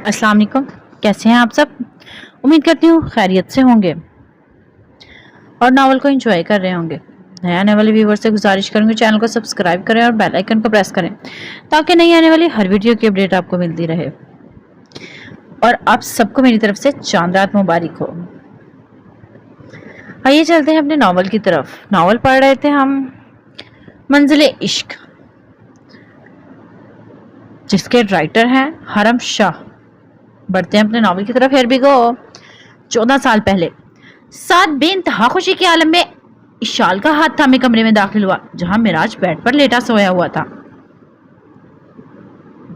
अस्सलाम वालेकुम। कैसे हैं आप सब? उम्मीद करती हूँ खैरियत से होंगे और नावल को एंजॉय कर रहे होंगे। नए आने वाले व्यूवर से गुजारिश करूंगी चैनल को सब्सक्राइब करें और बेल आइकन को प्रेस करें ताकि नई आने वाली हर वीडियो की अपडेट आपको मिलती रहे। और आप सबको मेरी तरफ से चांद रात मुबारक हो। आइए चलते हैं अपने नावल की तरफ। नावल पढ़ रहे थे हम मंजिल इश्क, जिसके राइटर हैं हरम शाह। बढ़ते हैं अपने नावल की तरफ। Here we go. 14 साल पहले साथ बेइंतहा खुशी के आलम में इशाल का हाथ थामे कमरे में दाखिल हुआ जहां मिराज बेड पर लेटा सोया हुआ था।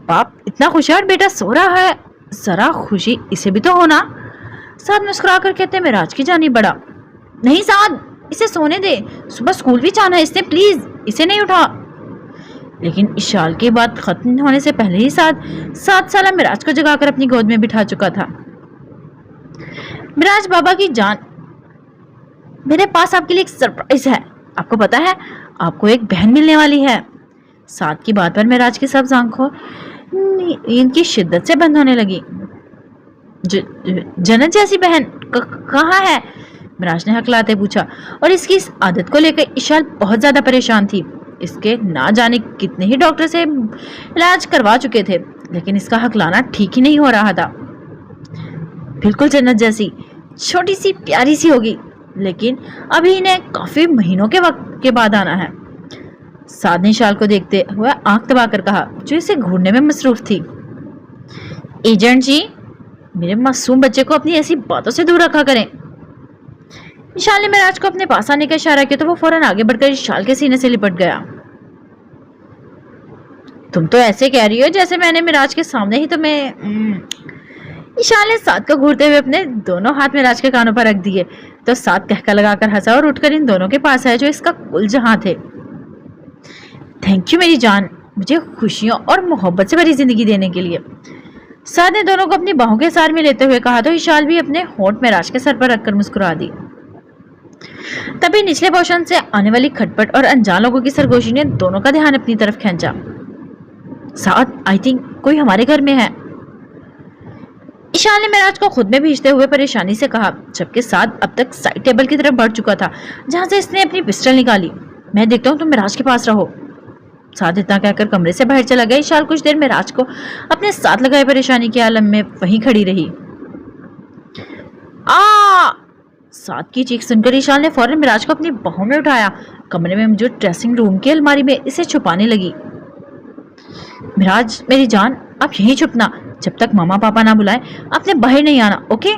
बाप इतना खुशहाल बेटा सो रहा है, जरा खुशी इसे भी तो होना। साथ मुस्कुरा कर कहते मिराज की जानी बढ़ा। नहीं साद, इसे सोने दे, सुबह स्कूल भी जाना है इसने, प्लीज इसे नहीं उठा। लेकिन इशाल की बात खत्म होने से पहले ही 7 साल मिराज को जगाकर अपनी गोद में बिठा चुका था। मिराज बाबा की जान, मेरे पास आपके लिए एक सरप्राइज है। आपको पता है आपको एक बहन मिलने वाली है। साथ की बात पर मिराज की सब आंखों इनकी शिद्दत से बंद होने लगी। जन्नत जैसी बहन कहाँ है? मिराज ने हकलाते पूछा। और इसकी इस आदत को लेकर इशाल बहुत ज्यादा परेशान थी। इसके ना जाने कितने ही डॉक्टर से इलाज करवा चुके थे, लेकिन इसका हकलाना ठीक ही नहीं हो रहा था। बिल्कुल जन्नत जैसी, छोटी सी प्यारी सी होगी, लेकिन अभी इन्हें काफी महीनों के वक्त के बाद आना है। साद ने इशाल को देखते हुए आंख दबाकर कहा, जो इसे घूरने में मसरूफ थी। एजेंट जी, मेरे मासूम बच्चे को अपनी ऐसी बातों से दूर रखा करें। इशाल ने मिराज को अपने पास आने का इशारा किया तो वो फौरन आगे बढ़कर इशाल के सीने से लिपट गया। तुम तो ऐसे कह रही हो जैसे मैंने मिराज के सामने ही तुम्हें। इशाल ने साद को घूरते हुए अपने दोनों हाथ मिराज के कानों पर रख दिए तो साद कहका लगाकर हंसा और उठकर इन दोनों के पास आया जो इसका कुल जहां थे। थैंक यू मेरी जान, मुझे खुशियों और मोहब्बत से भरी जिंदगी देने के लिए। साद ने दोनों को अपनी बाहों के सार में लेते हुए कहा तो इशाल भी अपने होंठ मिराज के सर पर रखकर मुस्कुरा दी। तभी निचले पोर्शन से आने वाली खटपट और अनजान लोगों की सरगोशी ने दोनों का ध्यान अपनी तरफ खींचा। साद, आई थिंक कोई हमारे घर में है। इशाल ने मिराज को खुद में भीजते हुए परेशानी से कहा, जबकि साद अब तक साइड टेबल की तरफ बढ़ चुका था जहां से इसने अपनी पिस्टल निकाली। मैं देखता हूँ तुम मिराज के पास रहो। साद इतना कहकर कमरे से बाहर चला गया। इशाल कुछ देर मिराज को अपने साथ लगाए परेशानी के आलम में वहीं खड़ी रही। साद की चीख सुनकर इशाल ने फौरन मिराज को अपनी बाहों में उठाया। कमरे में मौजूद ड्रेसिंग रूम की अलमारी में इसे छुपाने लगी। मिराज मेरी जान, आप यहीं छुपना, जब तक मामा पापा ना बुलाए आपने बाहर नहीं आना, ओके?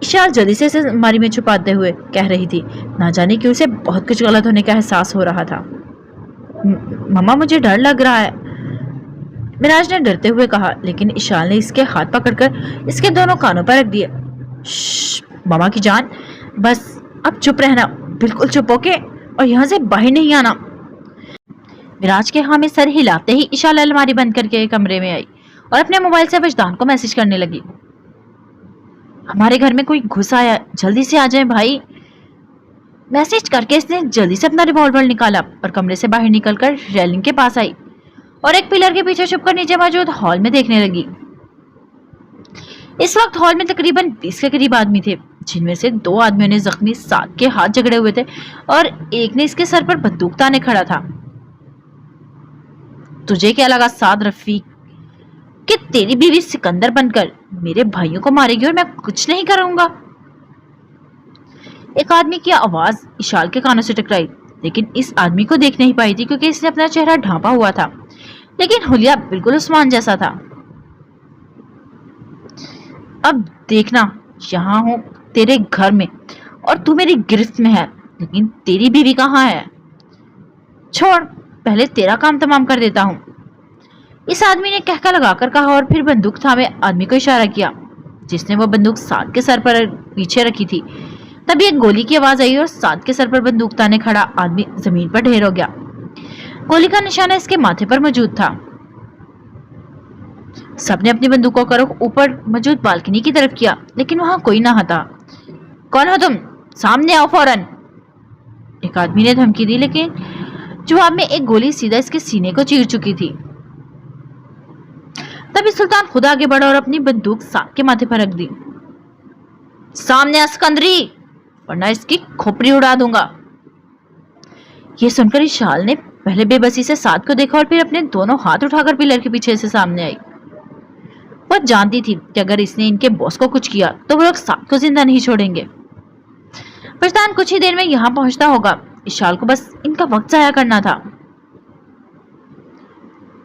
इशाल जल्दी से इसे अलमारी में छुपाते हुए कह रही थी। ना जाने क्यों उसे बहुत कुछ गलत होने का एहसास हो रहा था। मामा मुझे डर लग रहा है, मिराज ने डरते हुए कहा, लेकिन इशाल ने इसके हाथ पकड़कर इसके दोनों कानों पर रख दिए। मामा की जान, बस अब चुप रहना, बिल्कुल चुप, ओके? और यहाँ से बाहर नहीं आना। मिराज के हाँ में सर हिलाते ही इशाल अलमारी बंद करके कमरे में आई और अपने मोबाइल से वजदान को मैसेज करने लगी। हमारे घर में कोई घुस आया, जल्दी से आ जाए भाई। मैसेज करके इसने जल्दी से अपना रिवॉल्वर निकाला और कमरे से बाहर निकलकर रेलिंग के पास आई और एक पिलर के पीछे छुपकर नीचे मौजूद हॉल में देखने लगी। इस वक्त हॉल में तकरीबन 20 के करीब आदमी थे, जिनमें से 2 आदमियों ने जख्मी साद के हाथ जकड़े हुए थे और एक ने इसके सर पर बंदूक ताने खड़ा था। तुझे क्या लगा साद रफीक कि तेरी बीवी सिकंदर बनकर मेरे भाइयों को मारेगी और मैं कुछ नहीं करूंगा? एक आदमी की आवाज इशाल के कानों से टकराई, लेकिन इस आदमी को देख नहीं पाई थी क्योंकि इसने अपना चेहरा ढांपा हुआ था, लेकिन हुलिया बिल्कुल उस्मान जैसा था। अब देखना, यहाँ हूँ तेरे घर में और तू मेरी गिरफ्त में है, लेकिन तेरी बीवी कहाँ है? छोड़, पहले तेरा काम तमाम कर देता हूँ, इस आदमी ने कहका लगाकर कहा और फिर बंदूक थामे आदमी को इशारा किया, जिसने वो बंदूक साद के सर पर पीछे रखी थी। तभी एक गोली की आवाज आई और साद के सर पर बंदूक ताने खड़ा आदमी जमीन पर ढेर हो गया। गोली का निशाना इसके माथे पर मौजूद था। सबने अपनी बंदूकों का रुख ऊपर मौजूद बालकनी की तरफ किया, लेकिन वहां कोई ना था। कौन हो तुम? सामने आओ फौरन, एक आदमी ने धमकी दी, लेकिन जवाब में एक गोली सीधा इसके सीने को चीर चुकी थी। तभी सुल्तान खुद आगे बढ़ा और अपनी बंदूक साद के माथे पर रख दी। सामने आ सिकंदरी, वरना इसकी खोपड़ी उड़ा दूंगा। ये सुनकर इशाल ने पहले बेबसी से साद को देखा और फिर अपने दोनों हाथ उठाकर पिलर के पीछे से सामने आई। वह जानती थी कि अगर इसने इनके बॉस को कुछ किया तो वो लोग साद को जिंदा नहीं छोड़ेंगे। प्रधान कुछ ही देर में यहाँ पहुंचता होगा, इशाल को बस इनका वक्त जाया करना था।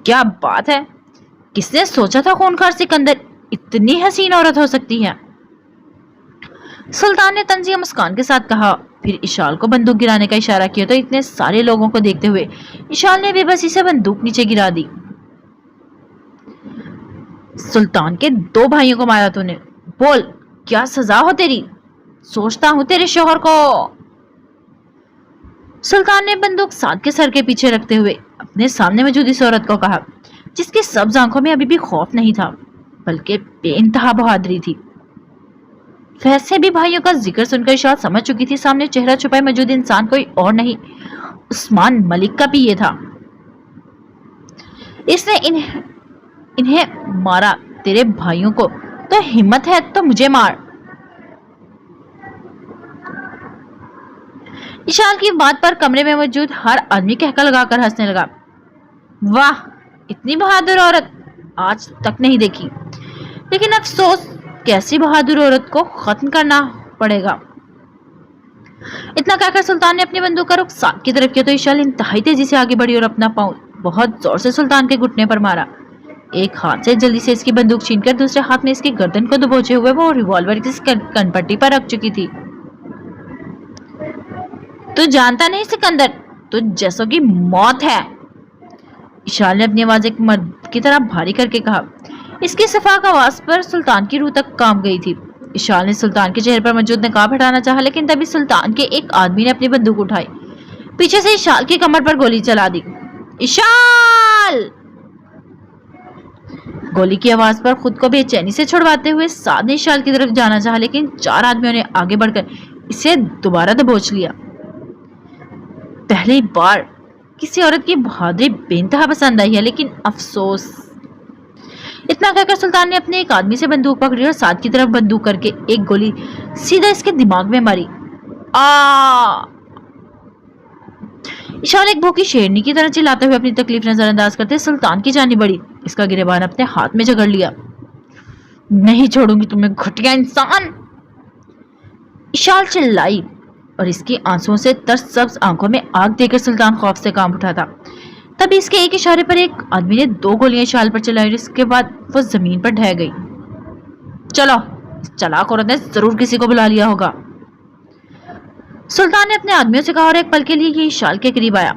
क्या बात है, किसने सोचा था खूंखार सिकंदर इतनी हसीन औरत हो सकती है? सुल्तान ने तंजिया मुस्कान के साथ कहा, फिर इशाल को बंदूक गिराने का इशारा किया तो इतने सारे लोगों को देखते हुए इशाल ने बेबसी से बंदूक नीचे गिरा दी। सुल्तान के 2 भाइयों को मारा तूने, बोल क्या सजा हो तेरी? सोचता हूं तेरे शोहर को। सुल्तान ने बंदूक साद के सर के पीछे रखते हुए अपने सामने मौजूद इस औरत को कहा, जिसकी सब्ज आंखों में अभी भी खौफ नहीं था बल्कि बेइंतहा बहादुरी थी। वैसे भी भाइयों का जिक्र सुनकर इशाल समझ चुकी थी सामने चेहरा छुपाए मौजूद इंसान कोई और नहीं, उस्मान मलिक का पीए था। इसने इन्हें मारा, तेरे भाइयों को, तो हिम्मत है तो मुझे मार। इशाल की बात पर कमरे में मौजूद हर आदमी कहका लगाकर हंसने लगा। वाह, इतनी बहादुर औरत आज तक नहीं देखी, लेकिन अफसोस कैसी बहादुर औरत को खत्म करना पड़ेगा। इतना कहकर सुल्तान ने अपनी बंदूक का रुख साद की तरफ किया तो इशाल इंतहाई तेजी से आगे बढ़ी और अपना पांव बहुत जोर से सुल्तान के घुटने पर मारा। एक हाथ से जल्दी से इसकी बंदूक छीनकर दूसरे हाथ में इसकी गर्दन को दबोचे हुए वो रिवॉल्वर की कनपट्टी पर रख चुकी थी। तू जानता नहीं सिकंदर, तू जैसों की मौत है। इशाल ने अपनी आवाज एक मर्द की तरह भारी करके कहा। इसकी सफाक आवाज पर सुल्तान की रूह तक कांप गई थी। इशाल ने सुल्तान के चेहरे पर मौजूद नकाब हटाना चाहा, लेकिन तभी सुल्तान के एक आदमी ने अपनी बंदूक उठाई, पीछे से इशाल की कमर पर गोली चला दी। इशाल! गोली की आवाज पर खुद को बेचैनी से छुड़वाते हुए साद ने इशाल की तरफ जाना चाहा, लेकिन 4 आदमियों ने आगे बढ़कर इसे दोबारा दबोच लिया। पहली बार किसी औरत की बहादुरी बेइंतहा पसंद आई है, लेकिन अफसोस। इतना कहकर सुल्तान ने अपने एक आदमी से बंदूक पकड़ी और साद की तरफ बंदूक करके एक गोली सीधा इसके दिमाग में मारी। इशाल एक भूखी शेरनी की तरह चिल्लाते हुए अपनी तकलीफ नजरअंदाज करते सुल्तान की जानी बढ़ी, इसका गिरेबान अपने हाथ में जकड़ लिया। नहीं छोड़ूंगी तुम्हें घटिया इंसान, इशाल चिल्लाई और इसकी आंसुओं से तरस सब्ज आंखों में आग देकर सुल्तान खौफ से कांप उठा था। तभी इसके एक इशारे पर एक आदमी ने 2 गोलियां इशाल पर चलाई और इसके बाद वो जमीन पर ढह गई। चलो, इस चालाक औरत ने जरूर किसी को बुला लिया होगा, सुल्तान ने अपने आदमियों से कहा और एक पल के लिए ये इशाल के करीब आया।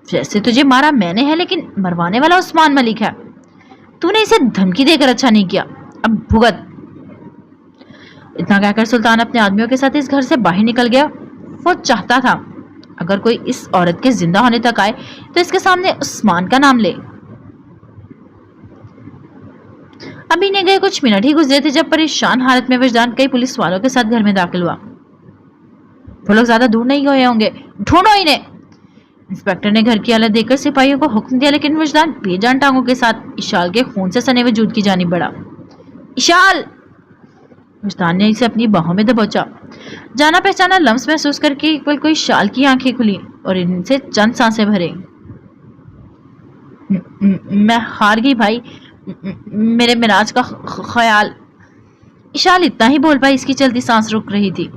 वैसे तुझे मारा मैंने है, लेकिन मरवाने वाला उस्मान मलिक है। तूने इसे धमकी देकर अच्छा नहीं किया, अब भुगत। इतना कहकर सुल्तान अपने आदमियों के साथ इस घर से बाहर निकल गया। वो चाहता था अगर कोई इस औरत के जिंदा होने तक आए तो इसके सामने उस्मान का नाम ले। अभी ने गए कुछ मिनट ही गुजरे थे जब परेशान हालत में वजदान कई पुलिस वालों के साथ घर में दाखिल हुआ। वो लोग ज्यादा दूर नहीं गए होंगे, ढूंढो इन्हें। इंस्पेक्टर ने घर की हालत देखकर सिपाहियों को हुक्म दिया, लेकिन वजदान बेजान टांगों के साथ इशाल के खून से सने वजूद की जानिब बढ़ा। इशाल! वजदान ने इसे अपनी बाहों में दबोचा। जाना पहचाना लम्स महसूस करके एक पल को इशाल की आंखें खुली और इनसे चंद सांसें भरे। मैं हार गई भाई, मेरे मिराज का ख्याल। इशाल इतना ही बोल पाई, इसकी चलती सांस रुक रही थी।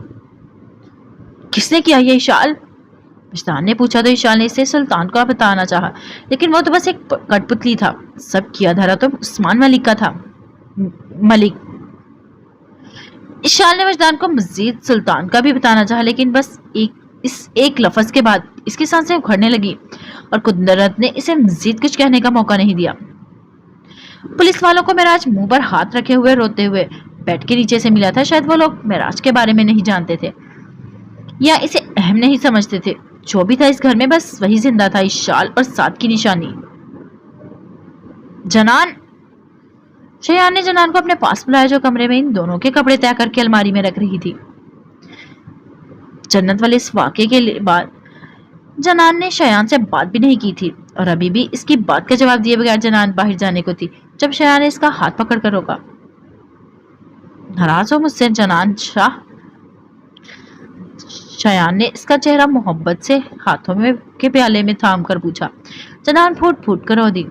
किसने किया ये इशाल? वजदान ने पूछा तो इशाल ने इसे सुल्तान को बताना चाहा, लेकिन वो तो बस एक कठपुतली था। सब किया धरा तो उस्मान मलिक का था। मलिक। इशाल ने वजदान को मजीद सुल्तान का भी बताना चाहा, लेकिन बस इस एक लफ्ज के बाद इसकी सांसें उखड़ने लगी और कुदरत ने इसे मजीद कुछ कहने का मौका नहीं दिया। पुलिस वालों को मेराज मुंह पर हाथ रखे हुए रोते हुए बेड के नीचे से मिला था। शायद वो लोग मेराज के बारे में नहीं जानते थे या इसे अहम नहीं समझते थे। जो भी था इस घर में बस वही जिंदा था, इशाल और साद की निशानी। जनान! शयान ने जनान को अपने पास बुलाया, जो कमरे में इन दोनों के कपड़े तय करके अलमारी में रख रही थी। जन्नत वाले इस वाक़े के बाद जनान ने शयान से बात भी नहीं की थी और अभी भी इसकी बात का जवाब दिए बगैर जनान बाहर जाने को थी जब शयान ने इसका हाथ पकड़कर रोका। नाराज हो मुझसे जनान शाह? शयान ने इसका चेहरा मोहब्बत से हाथों में के प्याले में थाम कर पूछा। जनान फूट फूट कर रो दी।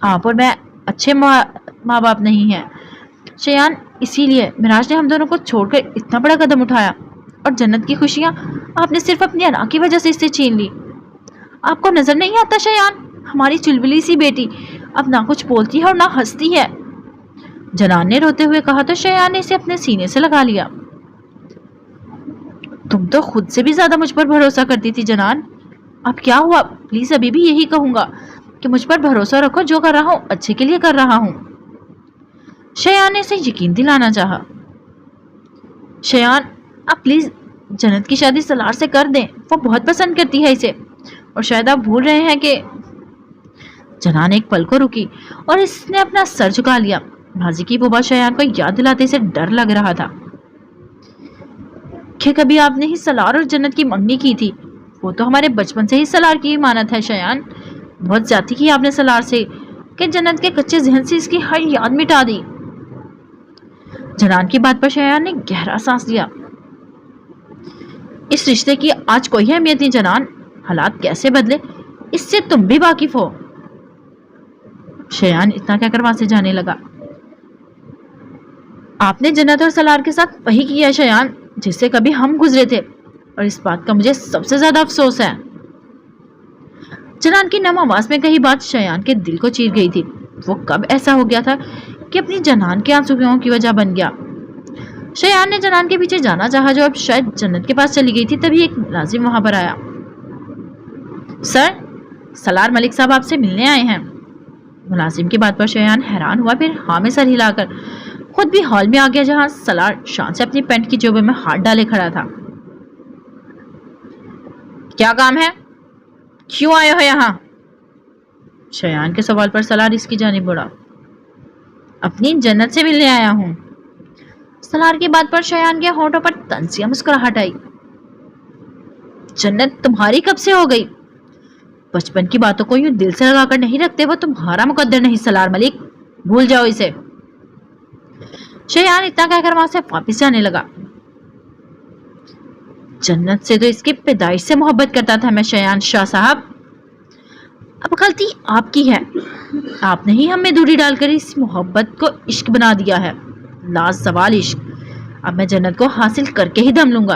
आप और मैं अच्छे माँ बाप नहीं हैं शयान, इसीलिए मिराज ने हम दोनों को छोड़कर इतना बड़ा कदम उठाया, और जन्नत की खुशियां आपने सिर्फ अपनी अना की वजह से इससे छीन ली। आपको नजर नहीं आता शयान, हमारी चुलबुली सी बेटी अब ना कुछ बोलती है और ना हंसती है। जनान ने रोते हुए कहा तो शयान ने इसे अपने सीने से लगा लिया। तुम तो खुद से भी ज्यादा मुझ पर भरोसा करती थी जनान, अब क्या हुआ? प्लीज अभी भी यही कहूंगा कि मुझ पर भरोसा रखो, जो कर रहा हूं अच्छे के लिए कर रहा हूं। शयान ने इसे यकीन दिलाना चाहा। शयान आप प्लीज जन्नत की शादी सलार से कर दें, वो बहुत पसंद करती है इसे, और शायद आप भूल रहे हैं कि। जनान एक पल को रुकी और इसने अपना सर झुका लिया। भाजी की बुबा शयान को याद दिलाते इसे डर लग रहा था कि कभी आपने ही सलार और जन्नत की मंगनी की थी, वो तो हमारे बचपन से ही सलार की इमानत है शयान। बहुत ज्यादती की आपने सलार से कि जन्नत के कच्चे जहन से इसकी हर याद मिटा दी। जनान की बात पर शयान ने गहरा सांस लिया। इस रिश्ते की आज कोई अहमियत नहीं जनान, हालात कैसे बदले इससे तुम भी वाकिफ हो। शयान इतना कहकर वहां से जाने लगा। आपने जन्नत और सलार के साथ वही किया शयान जिससे कभी हम गुजरे थे, और इस बात का मुझे सबसे ज्यादा अफसोस है। जनान की नम आवाज में कही बात शयान के दिल को चीर गई थी। वो कब ऐसा हो गया था कि अपनी जनान के आंसुओं की वजह बन गया। शयान ने जनान के पीछे जाना चाहा जो अब शायद जन्नत के पास चली गई थी। तभी एक मुलाजिम वहां पर आया। सर, सलार मलिक साहब आपसे मिलने आए हैं। मुलाजिम की बात पर शयान हैरान हुआ, फिर हाँ में सर हिलाकर खुद भी हॉल में आ गया जहां सलार शान से अपनी पैंट की जेब में हाथ डाले खड़ा था। क्या काम है, क्यों आए हो यहाँ? शयान के सवाल पर सलार इसकी जानिब बढ़ा। अपनी जन्नत से मिलने आया हूं। सलार की बात पर शयान के होठों पर तंजिया मुस्कुराहट आई। जन्नत तुम्हारी कब से हो गई? बचपन की बातों को यूं दिल से लगाकर नहीं रखते, वो तुम्हारा मुकद्दर नहीं सलार मलिक, भूल जाओ इसे। शयान इतना कहकर वहां से वापस जाने लगा। जन्नत से तो इसकी पैदाइश से मोहब्बत करता था मैं शयान शाह साहब, अब गलती आपकी है। आपने ही हमें दूरी डालकर इस मोहब्बत को इश्क बना दिया है, लाजवाल इश्क। अब मैं जन्नत को हासिल करके ही दम लूंगा।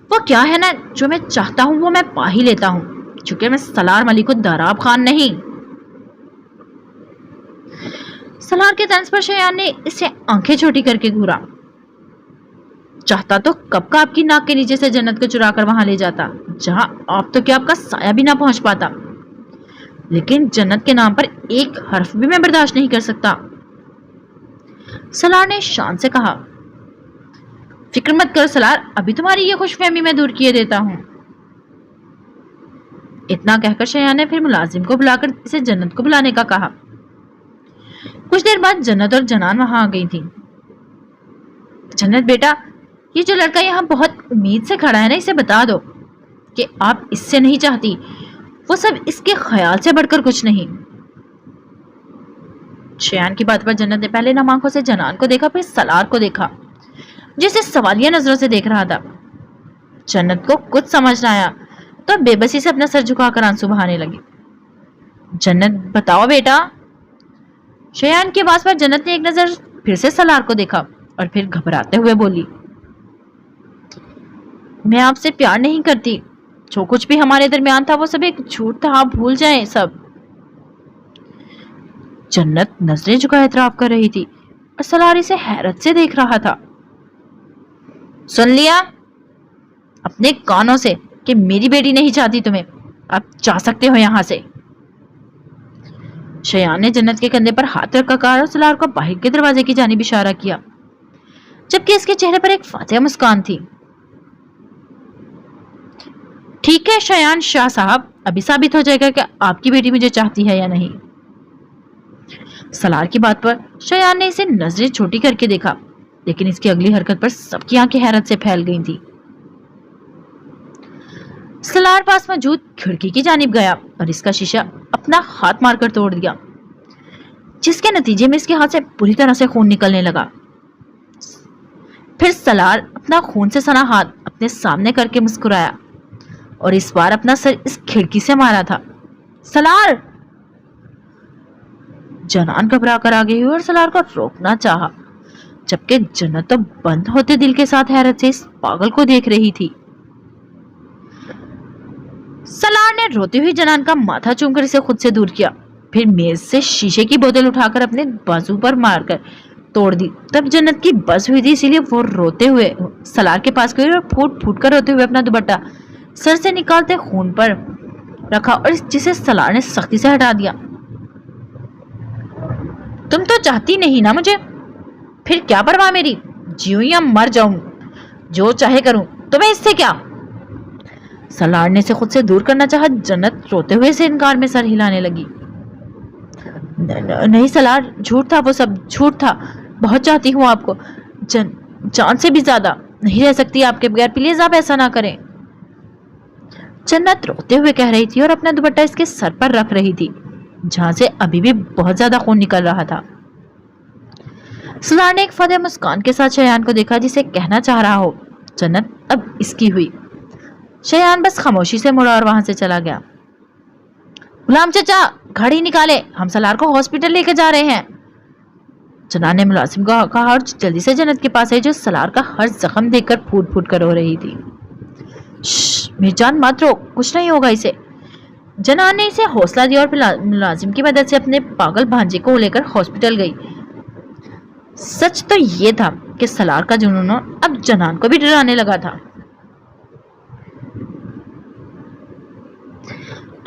वो क्या है ना, जो मैं चाहता हूं वो मैं पा ही लेता हूं, चूंकि मैं सलार मलिक दाराब खान नहीं। सलार के तंज पर शयान ने इसे आंखें छोटी करके घूरा। चाहता तो कब का आपकी नाक के नीचे से जन्नत को चुरा कर वहां ले जाता, जहां आप तो क्या आपका साया भी ना पहुंच पाता। लेकिन जन्नत के नाम पर एक हर्फ भी मैं बर्दाश्त नहीं कर सकता। सलार ने शान से कहा। फिक्र मत करो सलार, अभी तुम्हारी ये खुशफहमी मैं दूर किए देता हूं। इतना कहकर शयान ने फिर मुलाजिम को बुलाकर इसे जन्नत को बुलाने का कहा। कुछ देर बाद जन्नत और जनान वहां आ गई थी। जन्नत बेटा, ये जो लड़का यहाँ बहुत उम्मीद से खड़ा है ना, इसे बता दो कि आप इससे नहीं चाहती, वो सब इसके ख्याल से बढ़कर कुछ नहीं। शयान की बात पर जन्नत ने पहले नम आंखों से जनान को देखा, फिर सलार को देखा जिसे सवालिया नजरों से देख रहा था। जन्नत को कुछ समझ ना आया तो बेबसी से अपना सर झुकाकर आंसू बहाने लगी। जन्नत बताओ बेटा। शयान की आवाज पर जन्नत ने एक नजर फिर से सलार को देखा और फिर घबराते हुए बोली, मैं आपसे प्यार नहीं करती, जो कुछ भी हमारे दरमियान था वो सब एक झूठ था, आप भूल जाएं सब। जन्नत नजरें झुकाए इतराफ कर रही थी और सलार इसे हैरत से देख रहा था। सुन लिया अपने कानों से कि मेरी बेटी नहीं चाहती तुम्हें, अब जा सकते हो यहां से। शयान ने जन्नत के कंधे पर हाथ रखकर कहा और सलार को बाहर के दरवाजे की जानिब इशारा किया, जबकि इसके चेहरे पर एक फातिहा मुस्कान थी। ठीक है शयान शाह साहब, अभी साबित हो जाएगा कि आपकी बेटी मुझे चाहती है या नहीं। सलार की बात पर शयान ने इसे नजरें छोटी करके देखा, लेकिन इसकी अगली हरकत पर सबकी आंखें हैरत से फैल गई थी। सलार पास मौजूद खिड़की की जानिब गया और इसका शीशा अपना हाथ मारकर तोड़ दिया। जिसके नतीजे में इसके हाथ से पूरी तरह से खून निकलने लगा। फिर सलार अपना खून से सना हाथ अपने सामने करके मुस्कुराया और इस बार अपना सर इस खिड़की से मारा था। सलार! जनान घबरा कर आगे हुई और सलार को रोकना चाहा, जबकि जन्नत तो बंद होते दिल के साथ हैरत से इस पागल को देख रही थी। सलार ने रोती हुई जनान का माथा चूमकर इसे खुद से दूर किया, फिर मेज से शीशे की बोतल उठाकर अपने बाजू पर मारकर तोड़ दी। तब जन्नत की बस हुई थी, इसीलिए वो रोते हुए सलार के पास गई और फूट फूट कर रोते हुए अपना दुपट्टा सर से निकालते खून पर रखा और जिसे सलार ने सख्ती से हटा दिया। तुम तो चाहती नहीं ना मुझे, फिर क्या परवाह मेरी, जीऊं या मर जाऊं, जो चाहे करूं, तुम्हें इससे क्या? सलार ने इसे खुद से दूर करना चाहा। जन्नत रोते हुए से इनकार में सर हिलाने लगी। नहीं सलार, झूठ था, वो सब झूठ था। बहुत चाहती हूँ आपको, जान से भी ज्यादा। नहीं रह सकती आपके बगैर, प्लीज आप ऐसा ना करें। जन्नत रोते हुए कह रही थी और अपना दुपट्टा इसके सर पर रख रही थी, जहां से अभी भी बहुत ज्यादा खून निकल रहा था। सलार ने एक फतेह मुस्कान के साथ शयान को देखा, जिसे कहना चाह रहा हो। जन्नत अब इसकी हुई। शयान बस खामोशी से मुड़ा और वहां से चला गया। गुलाम चाचा, घड़ी निकाले, हम सलार को हॉस्पिटल लेकर जा रहे हैं। जनान ने मुलाजिम को कहा और जल्दी से जन्नत के पास आई, जो सलार का हर जख्म देखकर फूट फूट कर रो रही थी। मिर्जान मत रो, कुछ नहीं होगा इसे। जनान ने इसे हौसला दिया और मुलाजिम की मदद से अपने पागल भांजे को लेकर हॉस्पिटल गई। सच तो ये था कि सलार का जुनून अब जनान को भी डराने लगा था।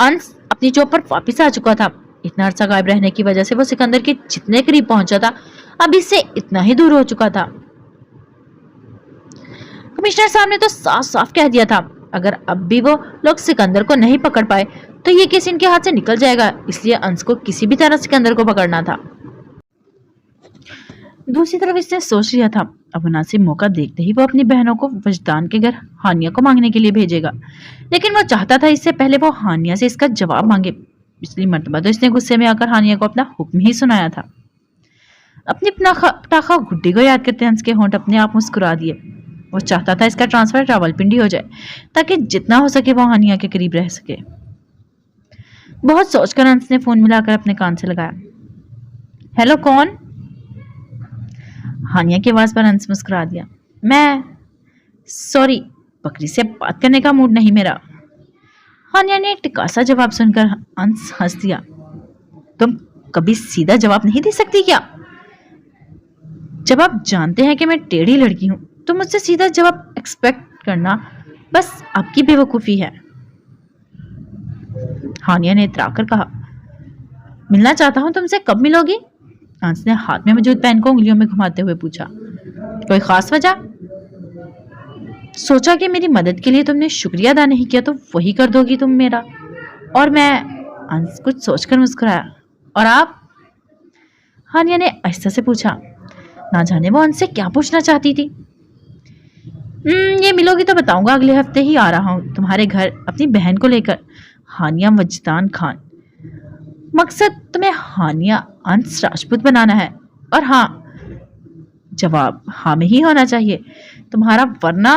अंस अपनी जॉब पर वापस आ चुका था। इतना अरसा गायब रहने की वजह से वो सिकंदर के जितने करीब पहुंचा था, अब इससे इतना ही दूर हो चुका था। कमिश्नर साहब ने तो साफ साफ कह दिया था, अगर अब भी वो लोग सिकंदर को नहीं पकड़ पाए तो ये केस इनके हाथ से निकल जाएगा, इसलिए अंश को किसी भी तरह सिकंदर को पकड़ना था। दूसरी तरफ इसने सोच लिया था, अब मुनासिब मौका देखते ही वो अपनी बहनों को वजदान के घर हानिया को मांगने के लिए भेजेगा, लेकिन वो चाहता था इससे पहले वो हानिया से इसका जवाब मांगे। पिछली मर्तबा तो इसने गुस्से में आकर हानिया को अपना हुक्म ही सुनाया था। अपनी पटाखा गुड्डी को याद करते अंश के होंठ अपने आप मुस्कुरा दिए। वो चाहता था इसका ट्रांसफर रावलपिंडी हो जाए, ताकि जितना हो सके वो हानिया के करीब रह सके। बहुत सोचकर अंश ने फोन मिलाकर अपने कान से लगाया। हेलो, कौन? हानिया की आवाज पर अंश मुस्कुरा दिया। मैं, सॉरी, बकरी से बात करने का मूड नहीं मेरा। हानिया ने एक टिकासा जवाब सुनकर अंश हंस दिया। तुम कभी सीधा जवाब नहीं दे सकती क्या? जब आप जानते हैं कि मैं टेढ़ी लड़की हूं तो मुझसे सीधा जवाब एक्सपेक्ट करना बस आपकी बेवकूफी है। हानिया ने इतराकर कहा। मिलना चाहता हूं तुमसे, कब मिलोगी? अंश ने हाथ में मौजूद पेन को उंगलियों में घुमाते हुए पूछा। कोई खास वजह? सोचा कि मेरी मदद के लिए तुमने शुक्रिया अदा नहीं किया तो वही कर दोगी तुम मेरा। और मैं, अंश कुछ सोचकर मुस्कुराया। और आप? हानिया ने आहिस्ता से पूछा। ना जाने वो अंश से क्या पूछना चाहती थी। ये मिलोगी तो बताऊंगा, अगले हफ्ते ही आ रहा हूं तुम्हारे घर अपनी बहन को लेकर। हानिया वजदान खान। मकसद तुम्हें हानिया अंश राजपूत बनाना है। और हाँ, जवाब हाँ में ही होना चाहिए तुम्हारा, वरना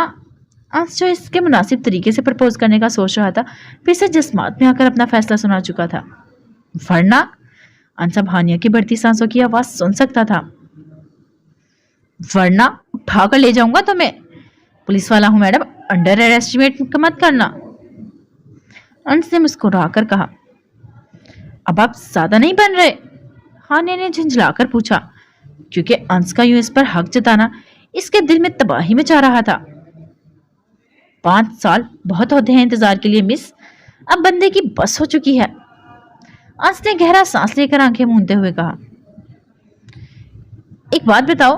अंश जो इसके मुनासिब तरीके से प्रपोज करने का सोच रहा था, फिर से जज्बात में आकर अपना फैसला सुना चुका था। वरना अंश अब हानिया की बढ़ती सांसों की आवाज सुन सकता था। वरना उठाकर ले जाऊंगा तुम्हें। पुलिस वाला हूं मैडम, अंडर एस्टिमेट मत करना। अंश ने मुस्कुराकर कहा। अब आप ज्यादा नहीं बन रहे? हानिया ने झंझलाकर पूछा, क्योंकि अंश का यूं इस पर हक जताना इसके दिल में तबाही मचा रहा था। 5 साल बहुत होते हैं इंतजार के लिए मिस, अब बंदे की बस हो चुकी है। अंश ने गहरा सांस लेकर आंखें मूंदते हुए कहा। एक बात बताओ,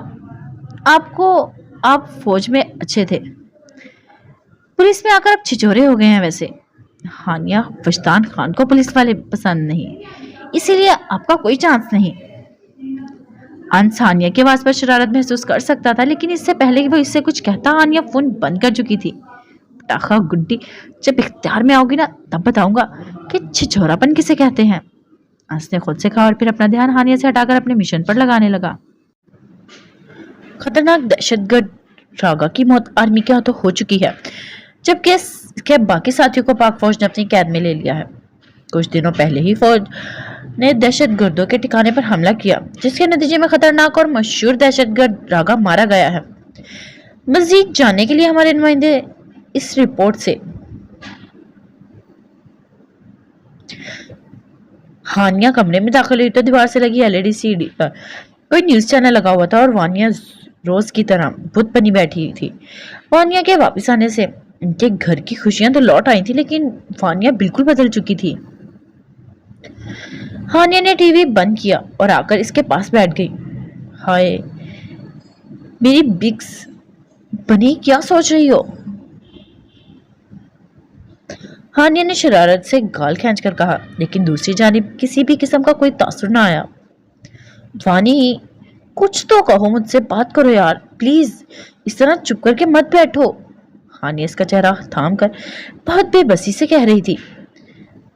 आप फौज में अच्छे थे, पुलिस में आकर अब छिछोरे हो गए हैं। वैसे हानिया वजदान खान को पुलिस वाले पसंद नहीं, इसीलिए आपका कोई चांस नहीं। अंश हानिया की आवाज पर शरारत महसूस कर सकता था, लेकिन इससे पहले कि वो इससे कुछ कहता हानिया फोन बंद कर चुकी थी। पटाखा गुड्डी, जब इख्तियार में आओगी ना तब बताऊंगा कि छिछोरापन किसे कहते हैं। आस ने खुद से कहा और फिर अपना ध्यान हानिया से हटाकर अपने मिशन पर लगाने लगा। खतरनाक दहशतगर्द रागा की मौत आर्मी के हाथों हो चुकी है, जबकि इसके बाकी साथियों को पाक फौज ने अपनी कैद में ले लिया है। कुछ दिनों पहले ही फौज ने दहशतगर्दों के ठिकाने पर हमला किया, जिसके नतीजे में खतरनाक और मशहूर दहशतगर्द रागा मारा गया है। मजीद जानने के लिए हमारे नुमाइंदे इस रिपोर्ट से। हानिया कमरे में दाखिल हुई तो दीवार से लगी एलईडी सीडी पर कोई न्यूज चैनल लगा हुआ था और वानिया रोज की तरह बुत बनी बैठी थी। वानिया के वापस आने से उनके घर की खुशियां तो लौट आई थी, लेकिन वानिया बिल्कुल बदल चुकी थी। हानिया ने टीवी बंद किया और आकर इसके पास बैठ गई। हाय मेरी बिग्स बनी, क्या सोच रही हो? हानिया ने शरारत से गाल खींचकर कहा, लेकिन दूसरी जानिब किसी भी किस्म का कोई तासुर ना आया। वानी कुछ तो कहो, मुझसे बात करो यार प्लीज, इस तरह चुप करके मत बैठो। हानिया इसका चेहरा थाम कर बहुत बेबसी से कह रही थी।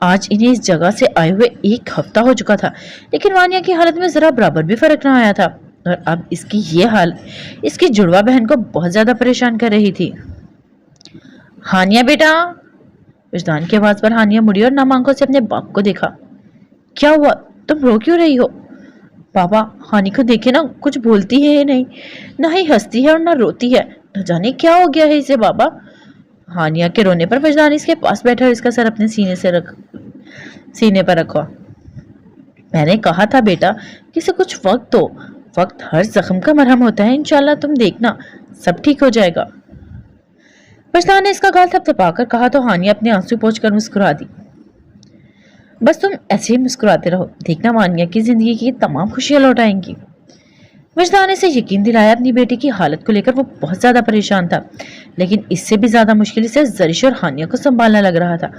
आज इन्हें इस जगह से आए हुए 1 हफ्ता हो चुका था, लेकिन वानिया की हालत में जरा बराबर भी फर्क ना आया था और अब इसकी ये हाल इसकी जुड़वा बहन को बहुत ज्यादा परेशान कर रही थी। हानिया बेटा, विजदान की आवाज पर हानिया मुड़ी और नाम आंखों से अपने बाप को देखा। क्या हुआ, तुम रो क्यों रही हो? पापा, हानि को देखे ना, कुछ बोलती है नहीं, ना ही हंसती है और ना रोती है, न जाने क्या हो गया है इसे। बाबा, हानिया के रोने पर विजदान इसके पास बैठा और इसका सर अपने सीने पर रखा। मैंने कहा था बेटा कि इसे कुछ वक्त दो, वक्त हर जख्म का मरहम होता है, इंशाल्लाह तुम देखना सब ठीक हो जाएगा। विजदान ने इसका गाल थपथपाकर कहा तो हानिया अपने आंसू पोंछकर मुस्कुरा दी। बस तुम ऐसे ही मुस्कुराते रहो, देखना वानिया की जिंदगी की तमाम खुशियां लौट आएंगी। विजदान ने इसे यकीन दिलाया। अपनी बेटी की हालत को लेकर वो बहुत ज्यादा परेशान था, लेकिन इससे भी ज्यादा मुश्किल से जरिश और हानिया को संभालना लग रहा था,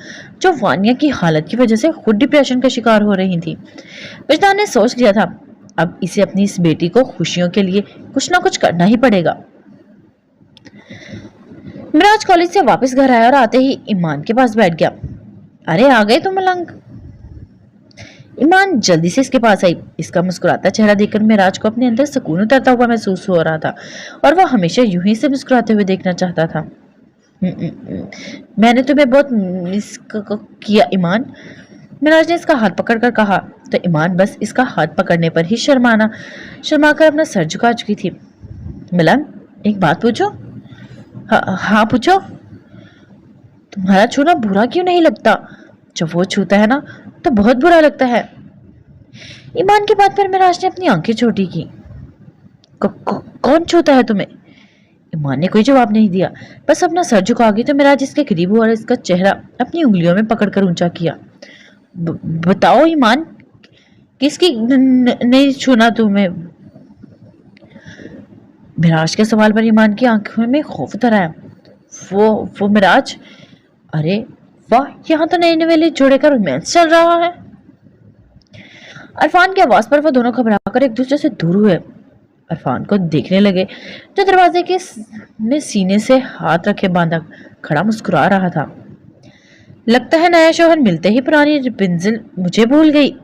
जो वानिया की हालत की वजह से खुद डिप्रेशन का शिकार हो रही थी। विजदान ने सोच लिया था अब इसे अपनी इस बेटी को खुशियों के लिए कुछ ना कुछ करना ही पड़ेगा। मिराज कॉलेज से वापस घर आया और आते ही ईमान के पास बैठ गया। अरे आ गए तुम मलंग। ईमान जल्दी से इसके पास आई। इसका मुस्कुराता चेहरा देखकर मिराज को अपने अंदर सुकून उतरता हुआ महसूस हो रहा था और वह हमेशा यूं ही से मुस्कुराते हुए देखना चाहता था। मैंने तुम्हें बहुत मिस किया ईमान, मिराज ने इसका हाथ पकड़कर कहा तो ईमान बस इसका हाथ पकड़ने पर ही शर्माकर अपना सर झुका चुकी थी। मलंग, एक बात पूछो? हाँ पूछो। तुम्हारा छूना बुरा क्यों नहीं लगता? जब वो छूता है ना तो बहुत बुरा लगता है। ईमान की बात पर मिराज ने अपनी आंखें छोटी की। कौन छूता है तुम्हें? ईमान ने कोई जवाब नहीं दिया, बस अपना सर झुका गई तो मिराज इसके करीब हुआ और इसका चेहरा अपनी उंगलियों में पकड़कर ऊंचा किया। बताओ ईमान, किसकी नहीं छूना तुम्हें? मिराज के सवाल पर ईमान की आंखों में खौफ उतर आया। वो मिराज, अरे वाह, यहाँ तो नए नवेले जोड़े का रोमांस चल रहा है। अरफान की आवाज पर वो दोनों घबराकर एक दूसरे से दूर हुए। अरफान को देखने लगे जो दरवाजे के में सीने से हाथ रखे बांधा खड़ा मुस्कुरा रहा था। लगता है नया शौहर मिलते ही पुरानी रिपिंजल मुझे भूल गई।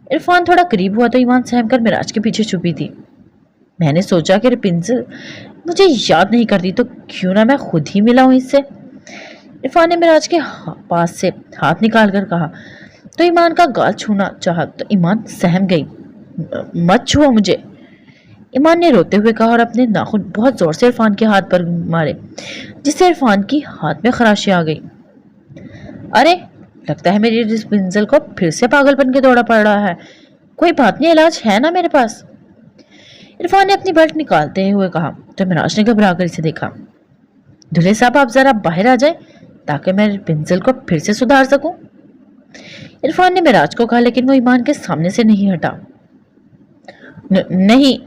इरफान थोड़ा करीब हुआ तो ईमान सहम कर मिराज के पीछे छुपी थी। मैंने सोचा कि रिपिंजल मुझे याद नहीं करती तो क्यों ना मैं खुद ही मिला हूं इससे। इरफान ने मिराज के पास से हाथ निकाल कर कहा तो ईमान का गाल छूना चाहा तो ईमान सहम गई। मत छुओ मुझे, ईमान ने रोते हुए कहा और अपने नाखून बहुत जोर से इरफान के हाथ पर मारे, जिससे इरफान की हाथ में खराशी आ गई। अरे लगता है मेरी रिपिंजल को फिर से पागलपन के दौड़ा पड़ रहा है। कोई बात नहीं, इलाज है ना मेरे पास। इरफान ने अपनी बेल्ट निकालते हुए कहा तो मिराज ने घबरा कर इसे देखा। दूल्हे साहब, आप जरा बाहर आ जाए ताकि मैं रिपिंजल को फिर से सुधार सकूं। इरफान ने मिराज को कहा, लेकिन वो ईमान के सामने से नहीं हटा। नहीं,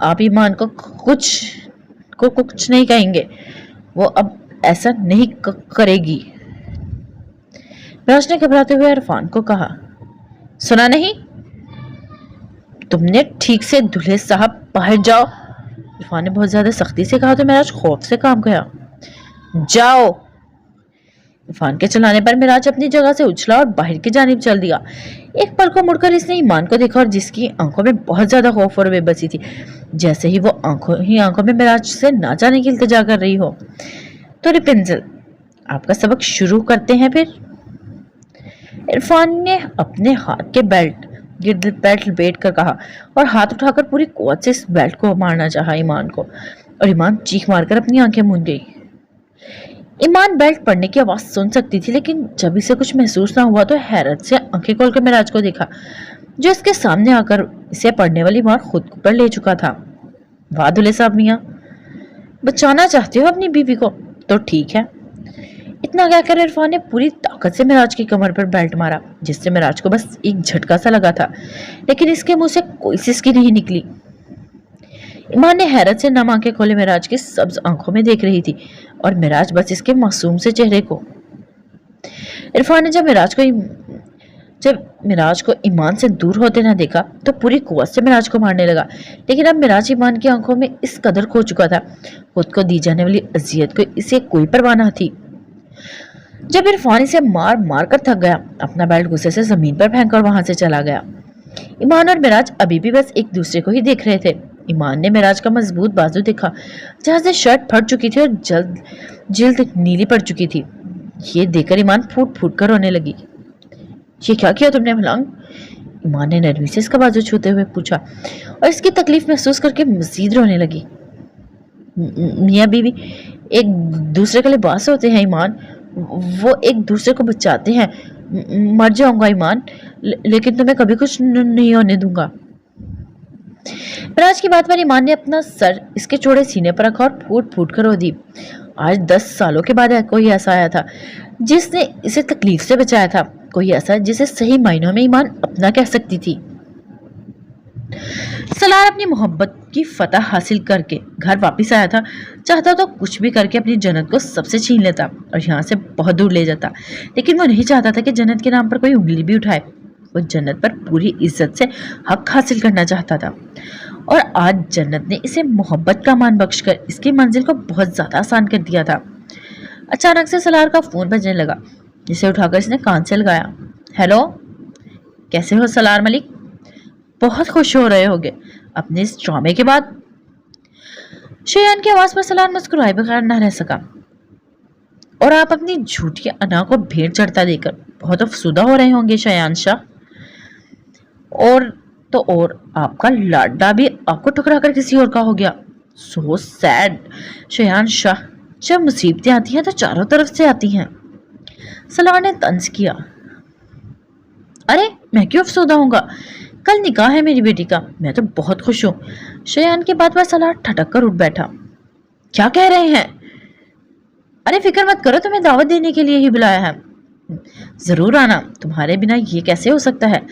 आप ईमान को कुछ नहीं कहेंगे, वो अब ऐसा नहीं करेगी। मिराज ने घबराते हुए इरफान को कहा। सुना नहीं? तुमने ठीक से दूल्हे साहब बाहर जाओ। इरफान ने बहुत ज्यादा सख्ती से कहा तो मिराज खौफ से काम गया। जाओ। तूफान के चलाने पर मिराज अपनी जगह से उछला और बाहर की जानिब चल दिया। एक पल को मुड़कर इसने ईमान को देखा और जिसकी आंखों में बहुत ज्यादा खौफ और बेबसी थी, जैसे ही वो आंखों में मिराज से ना जाने की इल्तिजा कर रही हो। तो रेपुंज़ल, आपका सबक शुरू करते हैं फिर। इरफान ने अपने हाथ के बेल्ट लपेट कर कहा और हाथ उठाकर पूरी कुव्वत से इस बेल्ट को मारना चाहा ईमान को, और ईमान चीख मारकर अपनी आंखें मूंद गई। ईमान बेल्ट पड़ने की आवाज सुन सकती थी, लेकिन जब इसे कुछ महसूस ना हुआ तो हैरत से आंखें खोलकर मिराज को देखा, जो इसके सामने आकर इसे पड़ने वाली मार खुद पर ले चुका था। वाह दुल्हे साहब मियां, बचाना चाहते हो अपनी बीवी को तो ठीक है। इतना कहकर इरफान ने पूरी ताकत से मिराज की कमर पर बेल्ट मारा, जिससे मिराज को बस एक झटका सा लगा था, लेकिन इसके मुंह से कोई सिसकी नहीं निकली। ईमान ने हैरत से नम आंखें खोले मिराज की सब्ज आंखों में देख रही थी, और मिराज बस इसके मासूम से चेहरे को। इरफान ने जब मिराज को ईमान से दूर होते ना देखा तो पूरी कुव्वत से मिराज को मारने लगा, लेकिन अब मिराज ईमान की आंखों में इस कदर खो चुका था, खुद को दी जाने वाली अजियत को इसे कोई परवाह न थी। जब इरफान इसे मार मार कर थक गया, अपना बेल्ट गुस्से से जमीन पर फेंककर वहां से चला गया। ईमान और मिराज अभी भी बस एक दूसरे को ही देख रहे थे। ईमान ने मिराज का मजबूत बाजू देखा, जहां से शर्ट फट चुकी थी और जिल्द नीली पड़ चुकी थी। ये देखकर ईमान फूट फूट कर रोने लगी। ये क्या किया तुमने मलंग? ईमान ने नरमी से इसका बाजू छूते हुए पूछा, और इसकी तकलीफ महसूस करके मजीद रोने लगी। मियाँ बीवी एक दूसरे के लिबास होते हैं ईमान, वो एक दूसरे को बचाते हैं। मर जाऊंगा ईमान, लेकिन तुम्हें कभी कुछ नहीं होने दूंगा। मिराज की बात पर ईमान ने अपना सर इसके चौड़े सीने पर रखा और फूट फूट कर रो दी। आज 10 सालों के बाद कोई ऐसा आया था जिसने इसे तकलीफ से बचाया था, कोई ऐसा जिसे सही मायनों में ईमान अपना कह सकती थी। सलार अपनी मोहब्बत की फतह हासिल करके घर वापस आया था। चाहता तो कुछ भी करके अपनी जन्नत को सबसे छीन लेता और यहाँ से बहुत दूर ले जाता, लेकिन वो नहीं चाहता था कि जन्नत के नाम पर कोई उंगली भी उठाए। वो जन्नत पर पूरी इज्जत से हक हासिल करना चाहता था, और आज जन्नत ने इसे मोहब्बत का मान बख्शकर इसकी मंजिल को बहुत ज्यादा आसान कर दिया था। अचानक से सलार का फोन बजने लगा, जिसे उठाकर इसने कान से लगाया। हेलो, कैसे हो सलार मलिक? बहुत खुश हो रहे होगे अपने इस ड्रामे के बाद। शयान की आवाज पर सलार मुस्कुराए बगैर न रह सका, और आप अपनी झूठी अना को भेंट चढ़ता देकर बहुत अफसुदा हो रहे होंगे शयान शाह। और आपका लाडला भी आपको ठुकरा कर किसी और का हो गया। सो सैड शयान शाह, जब मुसीबतें आती हैं तो चारों तरफ से आती हैं। सलार ने तंज किया। अरे मैं क्यों अफसोदा होऊंगा, कल निकाह है मेरी बेटी का, मैं तो बहुत खुश हूं। शयान की बात पर सलार ठटक कर उठ बैठा। क्या कह रहे हैं? अरे फिक्र मत करो, तुम्हें दावत देने के लिए ही बुलाया है। जरूर आना, तुम्हारे बिना ये कैसे हो सकता है,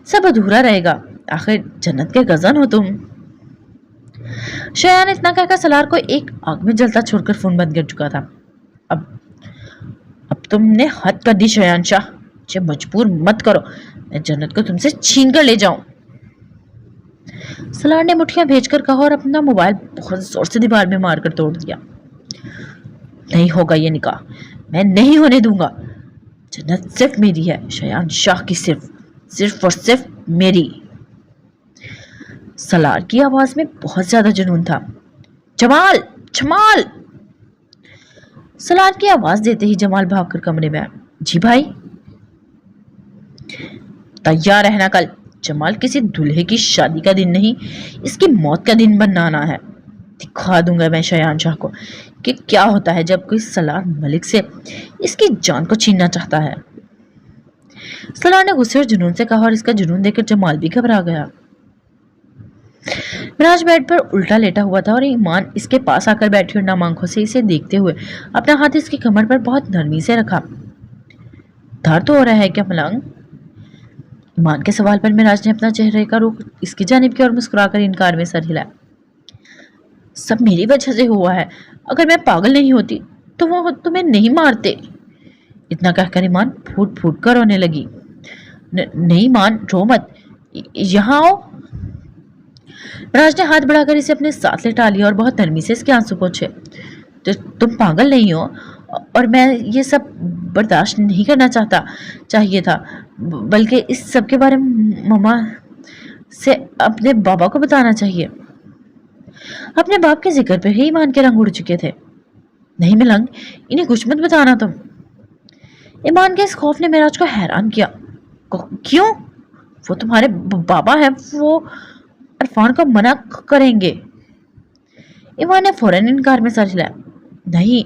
सब अधूरा रहेगा, आखिर जन्नत के गजन हो तुम। शयान इतना कहकर सलार को एक आग में जलता छोड़कर फोन बंद कर चुका था। अब तुमने हद कर दी शयान शाह, मुझे मजबूर मत करो, मैं जन्नत को तुमसे छीन कर ले जाऊं। सलार ने मुठ्ठियां भेजकर कहा और अपना मोबाइल बहुत जोर से दीवार में मारकर तोड़ दिया। नहीं होगा ये निकाह, मैं नहीं होने दूंगा। जन्नत सिर्फ मेरी है, शयान शाह की सिर्फ और सिर्फ मेरी। सलार की आवाज में बहुत ज्यादा जुनून था। जमाल, जमाल! सलार की आवाज देते ही जमाल भागकर कमरे में आया। जी भाई? तैयार रहना, कल जमाल किसी दूल्हे की शादी का दिन नहीं, इसकी मौत का दिन बनाना है। दिखा दूंगा मैं शयान शाह को कि क्या होता है जब कोई सलार मलिक से इसकी जान को छीनना चाहता है। सलार ने गुस्से और जुनून से कहा, और इसका जुनून देखकर जमाल भी घबरा गया। मिराज बेड पर उल्टा लेटा हुआ था और ईमान इसके पास आकर बैठी और नम आंखों से इसे देखते हुए अपना हाथ इसकी कमर पर बहुत नरमी से रखा। दर्द तो हो रहा है क्या मलंग? ईमान के सवाल पर मिराज ने अपना चेहरे का रुख इसकी जानिब की और मुस्कुराकर इनकार में सर हिलाया। सब मेरी वजह से हुआ है, अगर मैं पागल नहीं होती तो वो तुम्हें नहीं मारते। इतना कहकर ईमान फूट फूट कर रोने लगी। नहीं ईमान, रो मत, यहाँ आओ। राज ने हाथ बढ़ाकर इसे अपने साथ लेटा लिया और बहुत नरमी से इसके आंसू पोंछे। तो तुम पागल नहीं हो, और मैं ये सब बर्दाश्त नहीं करना चाहिए था, बल्कि इस सब के बारे में मम्मा से अपने बाबा को बताना चाहिए। अपने बाप के जिक्र पे ही ईमान के रंग उड़ चुके थे। नहीं मिलंग, इन्हें कुछ मत बताना तुम। ईमान के इस खौफ ने मेराज को हैरान किया। क्यों? वो तुम्हारे बाबा है, वो इरफान को मना करेंगे। ईमान ने फौरन इनकार में सर हिलाया। नहीं,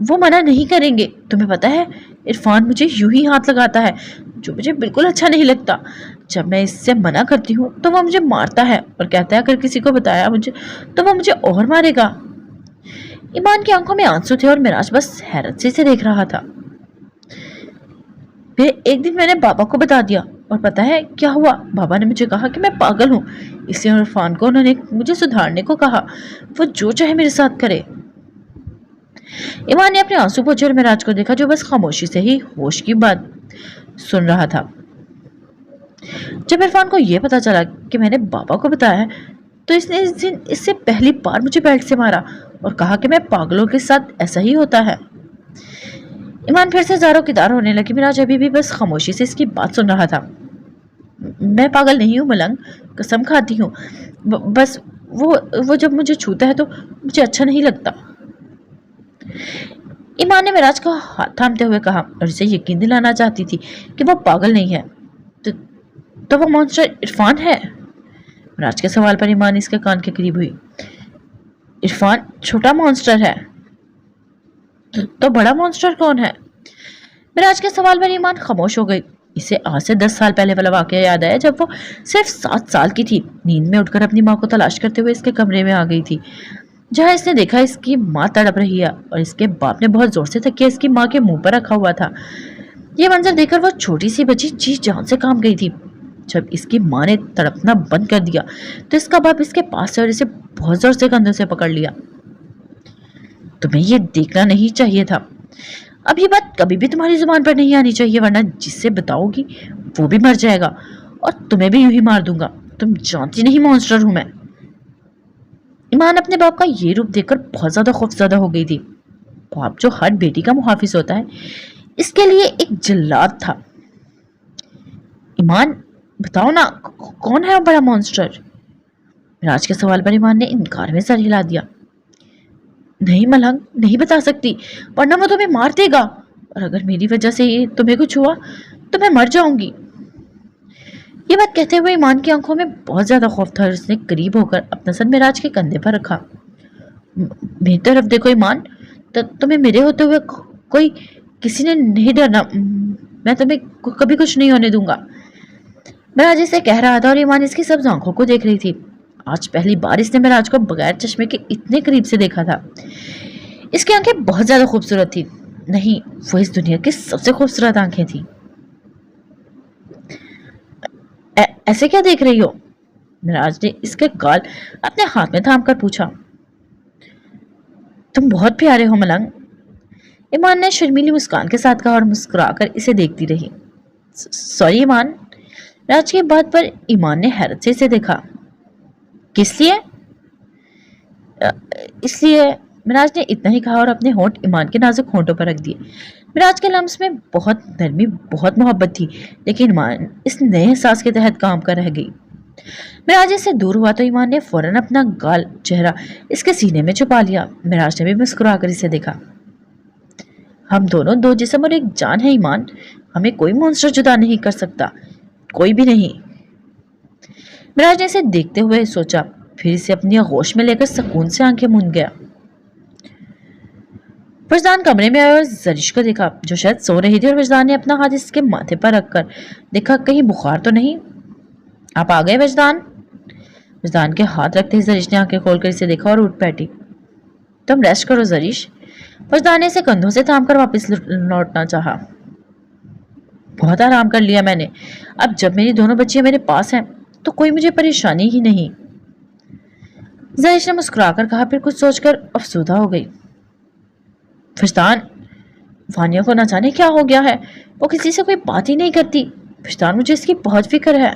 वो मना नहीं करेंगे। तुम्हें पता है, इरफान मुझे यूं ही हाथ लगाता है, जो मुझे बिल्कुल अच्छा नहीं लगता। जब मैं इससे मना करती हूँ तो वो मुझे मारता है और कहता है अगर किसी को बताया मुझे तो वो मुझे और मारेगा। ईमान की आंखों में आंसू थे और मिराज बस हैरत से देख रहा था। फिर एक दिन मैंने बाबा को बता दिया और पता है क्या हुआ? बाबा ने मुझे कहा कि मैं पागल हूँ, इसलिए इरफान को उन्होंने मुझे सुधारने को कहा। वो जो चाहे मेरे साथ करे। ईमान ने अपने आंसू पोंछे और मिराज को देखा, जो बस खामोशी से ही होश की बात सुन रहा था। जब इरफान को यह पता चला कि मैंने बाबा को बताया है तो इसने इस दिन इससे पहली बार मुझे बेल्ट से मारा और कहा कि मैं पागलों के साथ ऐसा ही होता है। ईमान फिर से जारो किदार होने लगी। मिराज अभी भी बस खामोशी से इसकी बात सुन रहा था। मैं पागल नहीं हूँ मलंग, कसम खाती हूँ। बस वो जब मुझे छूता है तो मुझे अच्छा नहीं लगता। ईमान ने मिराज को हाथ थामते हुए कहा और इसे यकीन दिलाना चाहती थी कि वो पागल नहीं है। तो वो मॉन्स्टर इरफान है? मिराज के सवाल पर ईमान इसके कान के करीब हुई। इरफान छोटा मॉन्स्टर है, तो बड़ा मॉन्स्टर कौन है? मिराज के सवाल पर ईमान खामोश हो गई। इसे आज से 10 साल पहले वाला वाकया याद आया जब वो सिर्फ 7 साल की थी। नींद में उठकर अपनी माँ को तलाश करते हुए इसके कमरे में आ गई थी, जहाँ इसने देखा इसकी माँ तड़प रही है और इसके बाप ने बहुत जोर से तकिया इसकी माँ के मुंह पर रखा हुआ था। यह मंजर देखकर वो छोटी सी बच्ची जी जान से काम गई थी। जब इसकी माँ ने तड़पना बंद कर दिया तो इसका बाप इसके पास से और इसे बहुत जोर से कंधों से पकड़ लिया। तुम्हें ये देखना नहीं चाहिए था। अब ये बात कभी भी तुम्हारी जुबान पर नहीं आनी चाहिए, वरना जिससे बताओगी वो भी मर जाएगा और तुम्हें भी यूं ही मार दूंगा। तुम जानती नहीं मॉन्स्टर हूं मैं। ईमान अपने बाप का ये रूप देखकर बहुत ज्यादा खौफजदा हो गई थी। बाप जो हर बेटी का मुहाफिज होता है, इसके लिए एक जल्लाद था। ईमान बताओ ना, कौन है वो बड़ा मॉन्स्टर? मिराज के सवाल पर ईमान ने इनकार में सर हिला दिया। नहीं मलंग, नहीं बता सकती, वरना वो तुम्हें मार देगा और अगर मेरी वजह से तुम्हें कुछ हुआ तो मैं मर जाऊंगी। ये बात कहते हुए ईमान की आंखों में बहुत ज्यादा खौफ था और उसने करीब होकर अपना सर मिराज के कंधे पर रखा। मेरी तरफ देखो ईमान, तुम्हें मेरे होते हुए कोई किसी ने नहीं डरना। मैं तुम्हें कभी कुछ नहीं होने दूंगा। मिराज इसे कह रहा था और ईमान इसकी सब आंखों को देख रही थी। आज पहली बार इसने मिराज को बगैर चश्मे के इतने करीब से देखा था। इसकी आंखें बहुत ज्यादा खूबसूरत थी। नहीं, वो इस दुनिया की सबसे खूबसूरत आंखें थी। ऐसे क्या देख रही हो? मिराज ने इसके गाल अपने हाथ में थाम कर पूछा। तुम बहुत प्यारे हो मलंग, ईमान ने शर्मीली मुस्कान के साथ कहा और मुस्कुराकर इसे देखती रही। सॉरी ईमान। मिराज की बात पर ईमान ने हैरत से इसे देखा। किस लिए? इसलिए, मिराज ने इतना ही कहा और अपने होंठ ईमान के नाजुक होंठों पर रख दिए। मिराज के लम्स में बहुत नरमी, बहुत मोहब्बत थी, लेकिन ईमान इस नए एहसास के तहत काम कर रह गई। मिराज इससे दूर हुआ तो ईमान ने फौरन अपना गाल चेहरा इसके सीने में छुपा लिया। मिराज ने भी मुस्कुरा कर इसे देखा। हम दोनों दो जिस्म और एक जान है ईमान, हमें कोई मॉन्स्टर जुदा नहीं कर सकता, कोई भी नहीं। मिराज ने इसे देखते हुए सोचा, फिर इसे अपनी आगोश में लेकर सुकून से आंखें मूंद गया। वजदान कमरे में आया और जरिश को देखा, जो शायद सो रही थी, और वजदान ने अपना हाथ इसके माथे पर रखकर देखा कहीं बुखार तो नहीं। आप आ गए वजदान? वजदान के हाथ रखते ही जरिश ने आंखें खोलकर इसे देखा और उठ बैठी। तुम रेस्ट करो जरिश। वजदान ने इसे कंधों से थामकर वापस लौटना चाहा। बहुत आराम कर लिया मैंने, अब जब मेरी दोनों बच्चियां मेरे पास हैं तो कोई मुझे परेशानी ही नहीं। जरिश ने मुस्कुराकर कहा, फिर कुछ सोचकर अफसुदा हो गई। वजदान, वानिया को न जाने क्या हो गया है, वो किसी से कोई बात ही नहीं करती। वजदान, मुझे इसकी बहुत फिक्र है।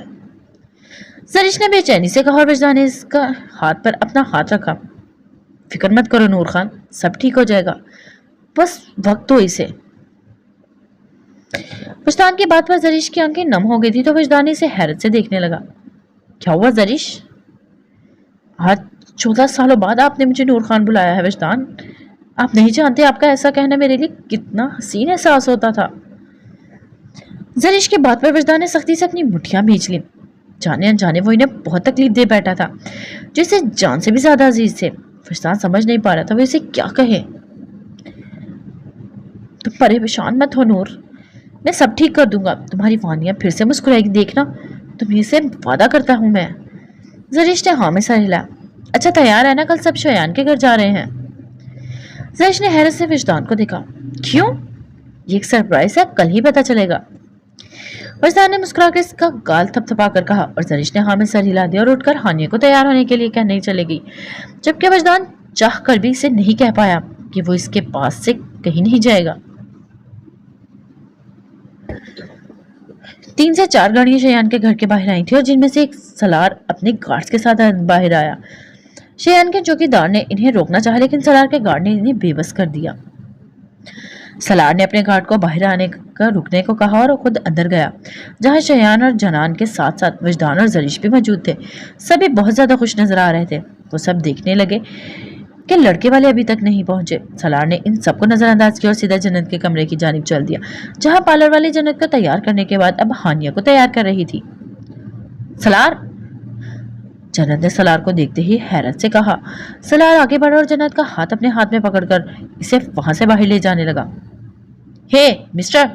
जरिश ने बेचैनी से कहा और वजदान ने इसका हाथ पर अपना हाथ रखा। फिक्र मत करो नूर खान, सब ठीक हो जाएगा, बस वक्त दो इसे। वजदान की बात पर जरीश की आंखें नम हो गई थी तो वजदानी से हैरत से देखने लगा। क्या हुआ जरीश? आज 14 सालों बाद आपने मुझे नूर खान बुलाया है वजदान। आप नहीं जानते आपका ऐसा कहना मेरे लिए कितना हसीन एहसास होता था। जरीश की बात पर वजदान ने सख्ती से अपनी मुठ्ठियां भींच ली। जाने अनजाने वो इन्हें बहुत तकलीफ दे बैठा था, जिसे जान से भी ज्यादा अजीज थे। वजदान समझ नहीं पा रहा था वो इसे क्या कहे। तुम परेशान मत हो नूर, मैं सब ठीक कर दूंगा। तुम्हारी वानिया फिर से मुस्कुराएगी, देखना, तुम्हें से वादा करता हूं मैं। जरीश ने हाँ में सर हिलाया। अच्छा तैयार है ना, कल सब शयान के घर जा रहे हैं। जरीश ने हैरत से वजदान को देखा। क्यों? ये एक सरप्राइज है, कल ही पता चलेगा। वजदान ने मुस्कुराकर इसका गाल थपथपा कर कहा और जरीश ने हाँ में सर हिला दिया और उठकर हानिया को तैयार होने के लिए कहने चली गई, जबकि वजदान चाह कर भी इसे नहीं कह पाया कि वो इसके पास से कहीं नहीं जाएगा। 3 से 4 गाड़ियां शयान के घर के बाहर आई थी और जिनमें से एक सलार अपने गार्ड्स के साथ बाहर आया। शयान के चौकीदार ने इन्हें रोकना चाहा, लेकिन सलार के गार्ड ने इन्हें बेबस कर दिया। सलार ने अपने गार्ड को बाहर आने का रुकने को कहा और खुद अंदर गया, जहां शयान और जनान के साथ साथ वजदान और जरीश भी मौजूद थे। सभी बहुत ज्यादा खुश नजर आ रहे थे। वो सब देखने लगे कि लड़के वाले अभी तक नहीं पहुंचे। सलार ने इन सबको नजरअंदाज किया और सीधा जन्नत के कमरे की जानिब चल दिया, जहां पार्लर वाली जन्नत को तैयार करने के बाद अब हानिया को तैयार कर रही थी। सलार! जन्नत ने सलार को देखते ही हैरत से कहा। सलार आगे बढ़ा और जन्नत का हाथ अपने हाथ में पकड़कर इसे वहां से बाहर ले जाने लगा। हे मिस्टर,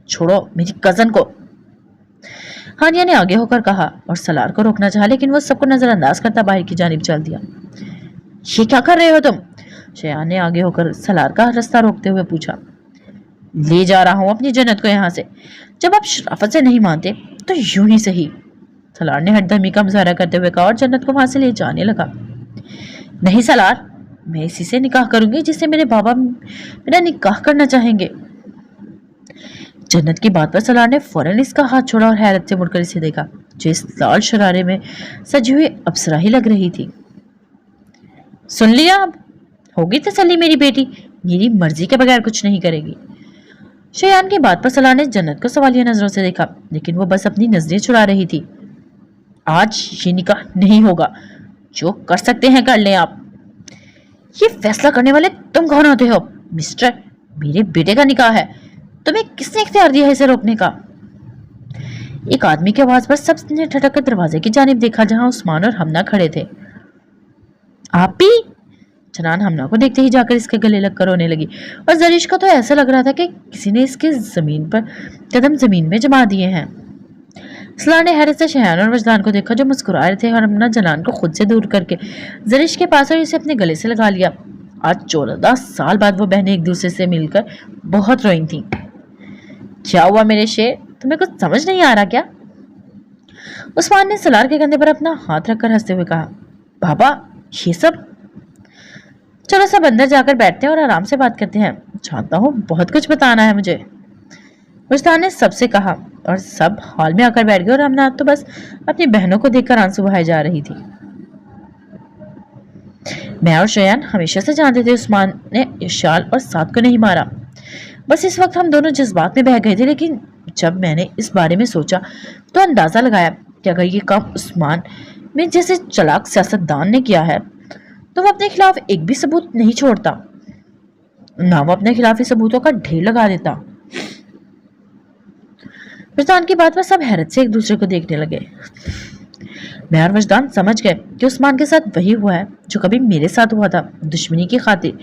छोड़ो मेरी कजन को, हानिया ने आगे होकर कहा और सलार को रोकना चाहा, लेकिन वो सबको नजरअंदाज करता बाहर की जानिब चल दिया। ये क्या कर रहे हो तुम? शयान ने आगे होकर सलार का रास्ता रोकते हुए पूछा। ले जा रहा हूं अपनी जन्नत को यहाँ से। जब आप शराफत से नहीं मानते तो यूं ही सही, सलार ने हटदमी का मुजाहरा करते हुए कहा और जन्नत को वहां से ले जाने लगा। नहीं सलार, मैं इसी से निकाह करूंगी जिससे मेरे बाबा मेरा निकाह करना चाहेंगे। जन्नत की बात पर सलार ने फौरन इसका हाथ छोड़ा और हैरत से मुड़कर इसे देखा, जो इस लाल शरारे में सजी हुई अप्सरा ही लग रही थी। सुन लिया, अब होगी तसल्ली, मेरी बेटी मेरी मर्जी के बगैर कुछ नहीं करेगी। शयान की बात पर सलार ने जन्नत को सवालिया नजरों से देखा, लेकिन वो बस अपनी नजरें चुरा रही थी। आज ये निकाह नहीं होगा, जो कर सकते हैं कर लें आप। ये फैसला करने वाले तुम कौन होते हो? मिस्टर, मेरे बेटे का निकाह है, तुम्हें किसने इख्तियार दिया है इसे रोकने का? एक आदमी की आवाज पर सबने ठटक कर दरवाजे की जानिब देखा, जहां उस्मान और हमना खड़े थे। आप भी? जनान हमना को देखते ही जाकर इसके गले लगकर रोने लगी और जरीश को तो ऐसा लग रहा था कि किसी ने इसके कदम जमीन में जमा दिए हैं। सलार ने हैरत से शयान और वजदान को देखा, जो मुस्कुरा रहे थे, और हमना जनान को खुद से दूर करके जरीश के पास और इसे अपने गले से लगा लिया। आज 14 साल बाद वो बहनें एक दूसरे से मिलकर बहुत रोई थी। क्या हुआ मेरे शेर, तुम्हें कुछ समझ नहीं आ रहा क्या? उस्मान ने सलार के कंधे पर अपना हाथ रखकर हंसते हुए कहा। बाबा, ये सब, चलो सब अंदर जाकर बैठते हैं और आराम से बात करते हैं, जानता हूँ बहुत कुछ बताना है मुझे। वजदान ने सबसे कहा और सब हॉल में आकर बैठ गए और हमने तो बस अपनी बहनों को देखकर आंसू बहाए जा रही थी। मैं और शयान हमेशा से जानते थे उस्मान ने इशाल और साद को नहीं मारा। बस इस वक्त हम दोनों जज्बात में बह गए थे, लेकिन जब मैंने इस बारे में सोचा तो अंदाजा लगाया कि अगर ये काम उस्मान में जैसे चालाक सियासतदान ने किया है तो वो अपने खिलाफ एक भी सबूत नहीं छोड़ता, ना वो अपने खिलाफ ही सबूतों का ढेर लगा देता। वजदान की बात पर सब हैरत से एक दूसरे को देखने लगे। मैं और वजदान समझ गए कि उस्मान के साथ वही हुआ है जो कभी मेरे साथ हुआ था, दुश्मनी की खातिर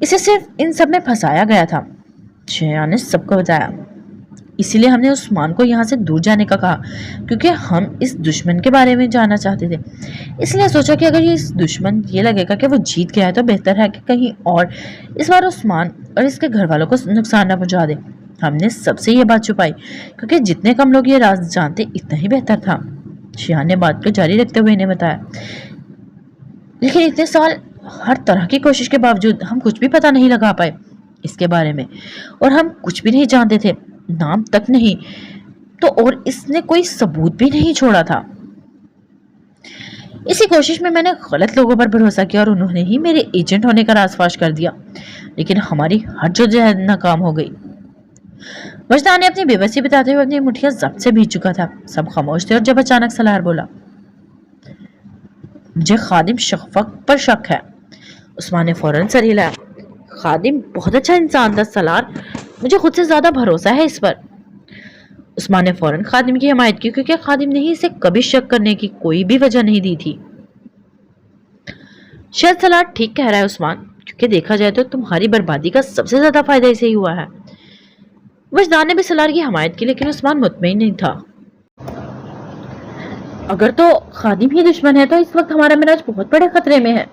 इसे सिर्फ इन सब में फंसाया गया था। शयान ने सबको बताया, इसीलिए हमने उस्मान को यहाँ से दूर जाने का कहा, क्योंकि हम इस दुश्मन के बारे में जानना चाहते थे। इसलिए सोचा कि अगर ये इस दुश्मन ये लगेगा कि वो जीत गया है तो बेहतर है कि कहीं और इस बार उस्मान और इसके घर वालों को नुकसान न पहुंचा दे। हमने सबसे ये बात छुपाई, क्योंकि जितने कम लोग ये राज जानते इतना ही बेहतर था। शयान ने बात को जारी रखते हुए इन्हें बताया, लेकिन इतने साल हर तरह की कोशिश के बावजूद हम कुछ भी पता नहीं लगा पाए इसके बारे में, और हम कुछ भी नहीं जानते थे, नाम तक नहीं तो, और इसने कोई सबूत भी नहीं छोड़ा था। इसी कोशिश में मैंने गलत लोगों पर भरोसा किया और उन्होंने ही मेरे एजेंट होने का राज फाश कर दिया, लेकिन हमारी हर जद्दोजहद नाकाम हो गई। वजदान ने अपनी बेबसी बताते हुए अपनी मुठ्ठियां जब्त से भीग चुका था। सब खामोश थे और जब अचानक सलार बोला, मुझे खादिम शफक पर शक है। उस्मान ने फौरन सर हिलाया। खादिम बहुत अच्छा इंसान था सलार, मुझे खुद से ज्यादा भरोसा है इस पर। उस्मान ने फौरन खादिम की हिमायत की, क्योंकि खादिम ने ही इसे कभी शक करने की कोई भी वजह नहीं दी थी। शायद सलार ठीक कह रहा है उस्मान, क्योंकि देखा जाए तो तुम्हारी बर्बादी का सबसे ज्यादा फायदा इसे ही हुआ है। वजदान ने भी सलार की हिमायत की, लेकिन उस्मान मुतमईन नहीं था। अगर तो खादिम ही दुश्मन है तो इस वक्त हमारा मिराज बहुत बड़े खतरे में है,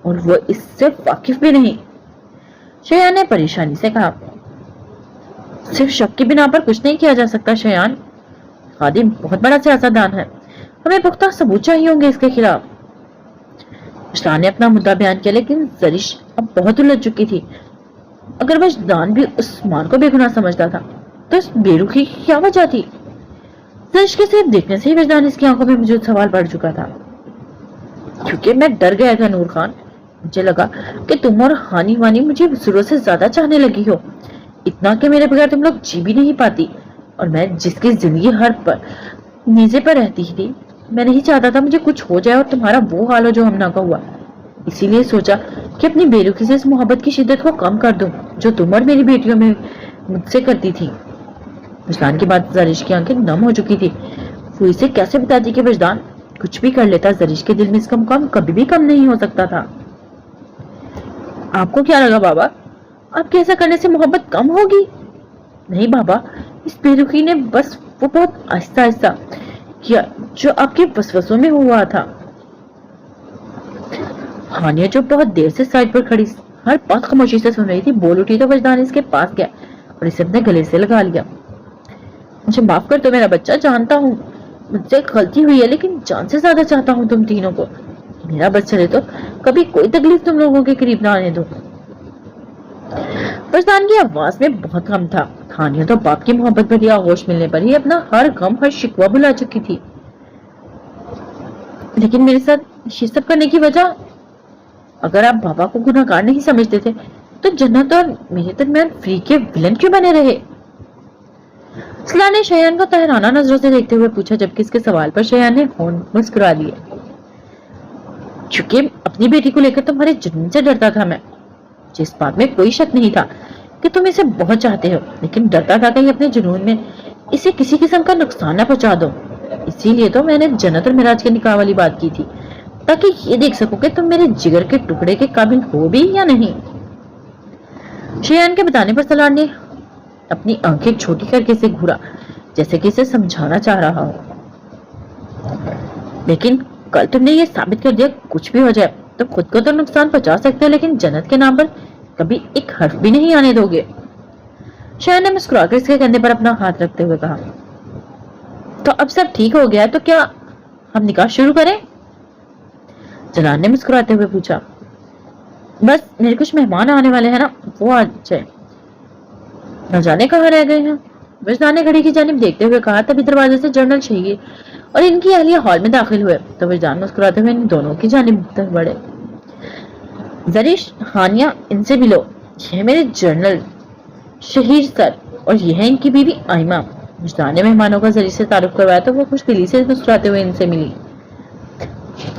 और वो इससे वाकिफ भी नहीं। शयान ने परेशानी से कहा, सिर्फ शक के बिना पर कुछ नहीं किया जा सकता शयान। खादिम बहुत बड़ा सियासतदान है, हमें पुख्ता सबूत चाहिए होंगे इसके खिलाफ। वजदान ने अपना मुद्दा बयान किया, लेकिन जरिश अब बहुत उलझ चुकी थी। अगर वजदान भी उस्मान को बेगुनाह समझता था तो इस बेरुखी की क्या वजह थी? जरिश के सिर्फ देखने से ही वजदान इसकी आंखों में मौजूद सवाल बढ़ चुका था। क्योंकि मैं डर गया था नूर खान, मुझे लगा कि तुम और हानी वानी मुझे शुरू से ज्यादा चाहने लगी हो, इतना कि मेरे बगैर तुम लोग जी भी नहीं पाती। और मैं जिसकी जिंदगी हर पर नीचे पर रहती थी, मैं नहीं चाहता था मुझे कुछ हो जाए और तुम्हारा वो हाल हो जो हमना का हुआ। इसीलिए सोचा कि अपनी बेरुखी से इस मोहब्बत की शिद्दत को कम कर दूं जो तुम और मेरी बेटियों में मुझसे करती थी। वजदान की बात जरिश की आंखें नम हो चुकी थी। वो इसे कैसे बताती कि वजदान कुछ भी कर लेता, जरिश के दिल में इसका मुकाम कभी भी कम नहीं हो सकता था। आपको क्या लगा बाबा, आपके ऐसा करने से मोहब्बत कम होगी? नहीं बाबा, इस बेरुखी ने बस वो बहुत आहिस्ता आहिस्ता किया जो आपके वसवसों में हुआ था। हानिया जो बहुत देर से साइड पर खड़ी हर बात खामोशी से सुन रही थी, बोल उठी तो वजदान इसके पास गया और इसे अपने गले से लगा लिया। मुझे माफ कर दो मेरा बच्चा, जानता हूँ मुझसे गलती हुई है, लेकिन जान से ज्यादा चाहता हूँ तुम तीनों को। मेरा बच्चा ले तो कभी कोई तकलीफ तुम लोगों के करीब ना आने दो। वजदान की आवाज में बहुत गम था। हानिया तो बाप की मोहब्बत भरी आगोश मिलने पर ही अपना हर गम हर शिकवा भुला चुकी थी। लेकिन मेरे साथ ये सब करने की वजह, अगर आप बाबा को गुनहगार नहीं समझते थे तो जन्नत और मेरे दरमियान फ्री के विलन क्यों बने रहे? सलार ने शयान को तहराना नजरों से देखते हुए पूछा, जबकि इसके सवाल पर शयान ने होंठ मुस्कुरा दिए। क्योंकि अपनी बेटी को लेकर तुम्हारे जुनून से डरता था मैं। जिस बात में कोई शक नहीं था कि तुम इसे बहुत चाहते हो, लेकिन डरता था कहीं अपने जुनून में इसे किसी किस्म का नुकसान न पहुंचा दो। इसीलिए तो मैंने जन्नत और मिराज के निकाह वाली बात की थी, ताकि ये देख सको कि तुम मेरे जिगर के टुकड़े के काबिल हो भी या नहीं। शयान के बताने पर सलार ने अपनी आंखें छोटी करके इसे घूरा, जैसे कि इसे समझाना चाह रहा हो। लेकिन कल तुमने ये साबित कर दिया, कुछ भी हो जाए तो खुद को तो नुकसान पहुंचा सकते हो, लेकिन जन्नत के नाम पर कभी एक हर्फ भी नहीं आने दोगे। शयान ने मुस्कुराकर इसके कंधे पर अपना हाथ रखते हुए कहा, तो अब सब ठीक हो गया तो क्या हम निकाह शुरू करें? जलान ने मुस्कुराते हुए पूछा, बस मेरे कुछ मेहमान आने वाले हैं ना, वो आ जाए, न जाने कहाँ रह गए हैं। वजदान ने घड़ी की जानिब देखते हुए कहा। तभी दरवाजे से जनरल शहीद और इनकी अहलिया हॉल में दाखिल हुए तो वजदान मुस्कुराते हुए इन दोनों की जानिब बढ़े। जरिश, हानिया, इनसे मिलो, यह मेरे जनरल शहीद सर और यह है इनकी बीवी आइमा। वजदान ने मेहमानों का जरिश से तारुफ करवाया तो वो खुश दिली से मुस्कुराते हुए इनसे मिली।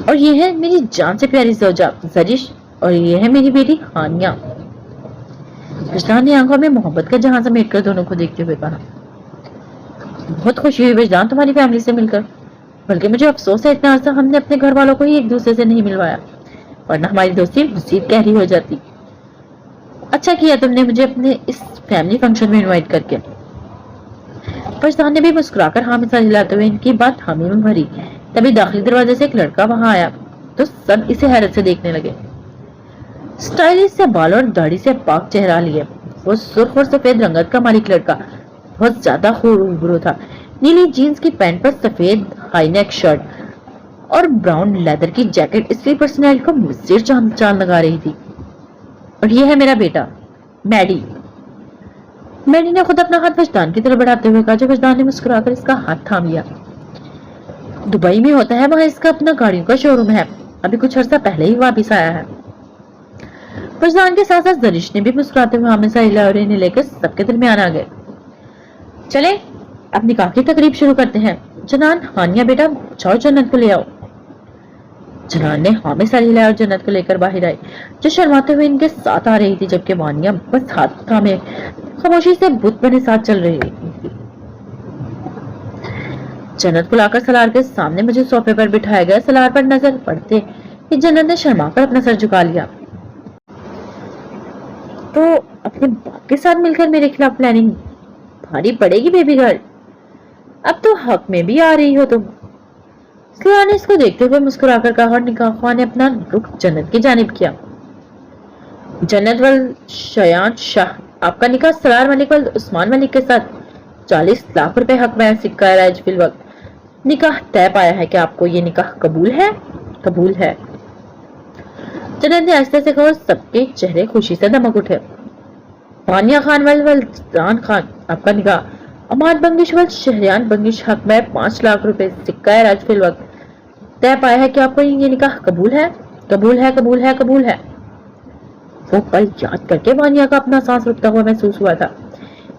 और यह है मेरी जान से प्यारी ज़ौजा जरिश, और यह है मेरी बेटी हानिया। वजदान ने आंखों में मोहब्बत का जहां समेट कर दोनों को देखते हुए कहा, बहुत खुशी हुई वजदान तुम्हारी फैमिली से मिलकर, बल्कि मुझे अफसोस है इतना अर्सा हमने अपने घर वालों को ही एक दूसरे से नहीं मिलवाया, वरना हमारी दोस्ती मजीद गहरी हो जाती। अच्छा किया तुमने मुझे अपने इस फैमिली फंक्शन में इनवाइट करके। वजदान ने भी मुस्कुराकर हाँ में सर हिलाते हुए इनकी बात हामी में भरी। तभी दाखिली दरवाजे से एक लड़का वहां आया तो सब इसे हैरत से देखने लगे। स्टाइलिश से बाल और दाढ़ी से पाक चेहरा लिए वो सुर्ख और सफेद रंगत का मालिक लड़का बहुत ज्यादा खूबसूरत था। नीली जीन्स की पैंट पर सफेद हाई नेक शर्ट और ब्राउन लेदर की जैकेट इसकी पर्सनैलिटी को मजीद चांद लगा रही थी। और ये है मेरा बेटा मैडी। मैडी ने खुद अपना हाथ वजदान की तरफ बढ़ाते हुए कहा, जो वजदान ने मुस्कुराकर इसका हाथ थाम लिया। दुबई में होता है, वहां इसका अपना गाड़ियों का शोरूम है, अभी कुछ अर्सा पहले ही वापिस आया है। वजदान के साथ साथ जरिश ने भी मुस्कुराते हुए हमें सहिला और इन्हें लेकर सबके दरमियान आ गए। चले अब निकाह की तकरीब शुरू करते हैं। जनान, हानिया बेटा जाओ जन्नत को ले आओ। जनान ने हाँ में सर हिलाया और जन्नत को लेकर बाहर आई, जो शर्माते हुए इनके साथ आ रही थी, जबकि वानिया बस हाथ थामे खामोशी से बुत बने साथ चल रही थी। जन्नत को लाकर सलार के सामने मुझे सोफे पर बिठाया गया। सलार पर नजर पड़ते कि जन्नत ने शर्मा कर अपना सर झुका लिया। तो अपने बाप के साथ मिलकर मेरे खिलाफ प्लानिंग भारी पड़ेगी बेबी गर्ल, अब तो हक में भी आ रही हो तुम। सलार ने इसको देखते हुए मुस्कुराकर कहा और निकाह ख्वाह ने अपना रुख जन्नत की जानिब किया। जन्नत वल शयान शाह, आपका निकाह सलार मलिक वल उस्मान मलिक के साथ 40 लाख रुपए हक में सिक्का राज फिल वक्त निकाह तय पाया है कि आपको ये निकाह कबूल है? कबूल है, जन्नत ने आहिस्ते से कहा। सबके चेहरे खुशी से दमक उठे। वानिया खान वल वल्दान खान, आपका निकाह अमान बंगिश वल शहरियान बंगिश हक में 5 लाख रुपए सिक्का राज फिल वक्त तय पाया है कि आपको ये निकाह कबूल है? कबूल है, कबूल है, कबूल है। वो पल याद करके वानिया का अपना सांस रुकता हुआ महसूस हुआ था।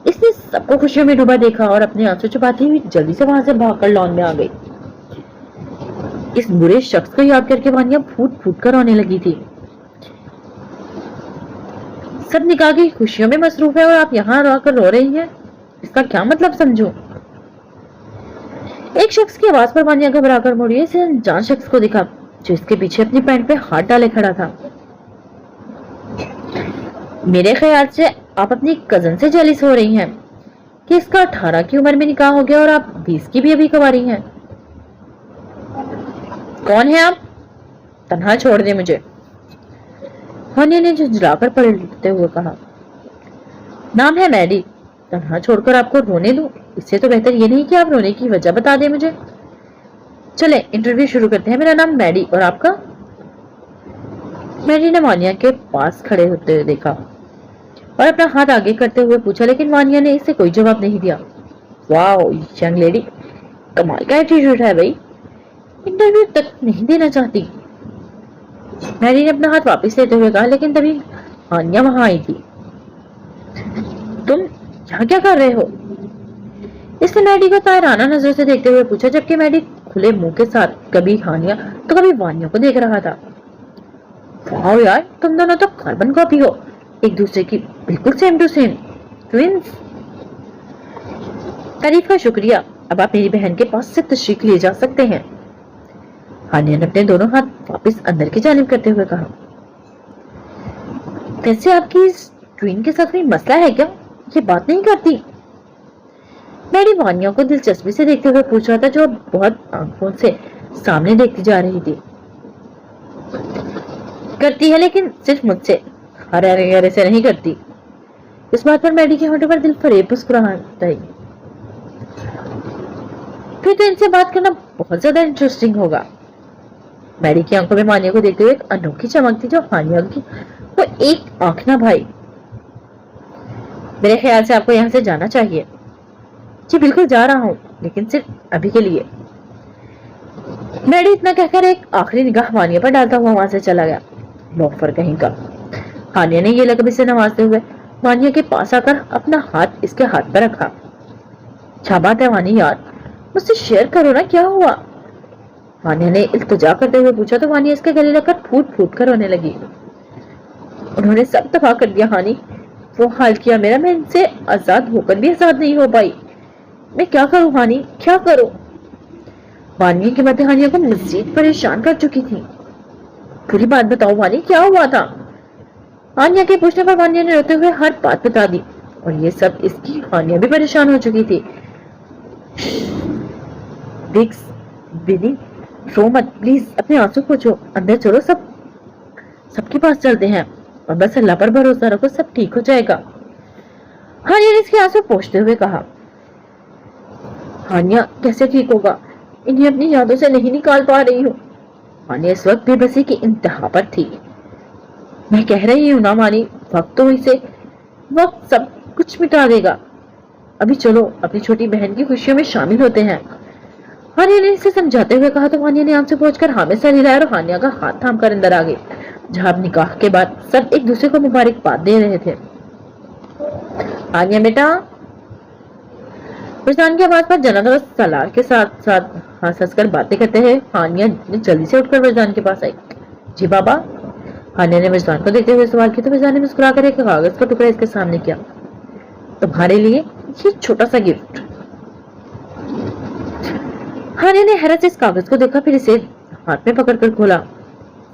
इसने सबको खुशियों में डूबा देखा और अपने आंसू छुपाती हुई जल्दी से वहां से भागकर लॉन में आ गई। इस बुरे शख्स को याद करके वानिया फूट फूट कर रोने लगी थी। सब निकाह की खुशियों में मसरूफ है और आप यहाँ आकर रो रही हैं, इसका क्या मतलब समझो? एक शख्स की आवाज पर वानिया घबरा कर मुड़ी। इस अनजान शख्स को देखा जो इसके पीछे अपनी पैंट पे हाथ डाले खड़ा था। मेरे ख्याल से आप अपनी कजन से जेलिस हो रही हैं कि इसका 18 की उम्र में निकाह हो गया और आप 20 की भी अभी कवारी हैं। कौन है आप? तन्हा छोड़ दे मुझे, हानिया ने झुंझलाकर पलटते हुए कहा। नाम है मैडी, तन्हा छोड़कर आपको रोने दूं? इससे तो बेहतर ये नहीं कि आप रोने की वजह बता दें मुझे। चले इंटरव्यू शुरू करते हैं। मेरा नाम मैडी, और आपका? मैडी ने वानिया के पास खड़े होते हुए देखा और अपना हाथ आगे करते हुए पूछा, लेकिन वानिया ने इसे कोई जवाब नहीं दिया। वाओ यंग लेडी, कमाल का एटीट्यूड है भाई, इंटरव्यू तक नहीं देना चाहती। मैडी ने अपना हाथ वापस लेते हुए कहा, लेकिन तभी हानिया वहां आई थी। तुम यहाँ क्या कर रहे हो? इसने मैडी को ताराना नजर से देखते हुए पूछा, जबकि मैडी खुले मुंह के साथ कभी हानिया तो कभी वानिया को देख रहा था। वाह यार, तुम दोनों तो कार्बन कॉपी हो, एक दूसरे की बिल्कुल सेम टू सेम, ट्विंस। तारीफ का शुक्रिया, अब आप मेरी बहन के पास से तशरीफ ले जा सकते हैं। हानिया ने अपने दोनों हाथ वापस अंदर की जानिब करते हुए कहा। वैसे आपकी इस ट्विन के साथ कोई मसला है क्या? ये बात नहीं करती। मैडी वानिया को दिलचस्पी से देखते हुए पूछ रहा था, जो बहुत आंखों से सामने देखती जा रही थी। करती है, लेकिन सिर्फ मुझसे, हर गहरे से नहीं करती। इस बात पर मैडी के होठों पर दिल फरेब मुस्कुराहट आई। फिर तो इनसे बात करना बहुत ज्यादा इंटरेस्टिंग होगा। मैडी की आंखों में वानिया को देखते हुए एक अनोखी चमक थी, जो हानिया की वो एक आंख ना भाई। मेरे ख्याल से आपको यहाँ से जाना चाहिए। जी बिल्कुल जा रहा हूँ, लेकिन सिर्फ अभी के लिए। मैडी इतना कहकर एक आखिरी निगाह वानिया पर डालता हुआ वहां से चला गया। लोफर कहीं का। हानिया ने ये लकब से नवाजते हुए वानिया के पास आकर अपना हाथ इसके हाथ पर रखा। क्या बात है वानी यार, मुझसे शेयर करो ना, क्या हुआ? वानिया ने इल्तिजा करते हुए पूछा तो वानिया इसके गले लगकर फूट फूट कर रोने लगी। उन्होंने सब तबाह कर दिया हानी, वो हाल किया मेरा, मैं इनसे आजाद होकर भी आजाद नहीं हो पाई। मैं क्या करूं हानी, क्या करूं? वानिया की बातें हानिया को मजीद परेशान कर चुकी थी। पूरी बात बताओ वानी, क्या हुआ था? हानिया के पूछने पर वानिया ने रोते हुए हर बात बता दी, और ये सब इसकी हानिया भी परेशान हो चुकी थी। बिग्स, बिनी, रो मत प्लीज, अपने आंसू पोंछो, अंदर चलो, सबके पास चलते हैं और बस अल्लाह पर भरोसा रखो, सब ठीक हो जाएगा। हानिया ने इसके आंसू पोंछते हुए कहा। हानिया कैसे ठीक होगा, इन्हें अपनी यादों से नहीं निकाल पा रही हूँ। हानिया इस वक्त बेबसी की इंतहा पर थी। मैं कह रही हूँ ना मानी, वक्त सब कुछ मिटा देगा। अभी चलो अपनी छोटी बहन की खुशियों में शामिल होते हैं। हानिया ने इसे समझाते हुए कहा तो हानिया ने आंसू पोंछकर हाँ में सर हिलाया और हानिया का हाथ थाम कर अंदर आ गई, जहां निकाह के बाद सब एक दूसरे को मुबारकबाद दे रहे थे। हानिया बेटा, وجدان کی آواز پر جنت اور سالار کے ساتھ ساتھ ہنس ہنس کر باتیں کرتے ہیں ہانیہ نے جلدی سے اٹھ کر وجدان کے پاس آئی. جی بابا. ہانیہ نے وجدان کو دیکھتے ہوئے سوال کیا تو وجدان نے مسکرا کر ایک کاغذ کا ٹکڑا اس کے سامنے کیا. تمہارے لیے یہ چھوٹا سا گفٹ. ہانیہ نے حیرت سے اس کاغذ کو دیکھا پھر اسے ہاتھ میں پکڑ کر کھولا.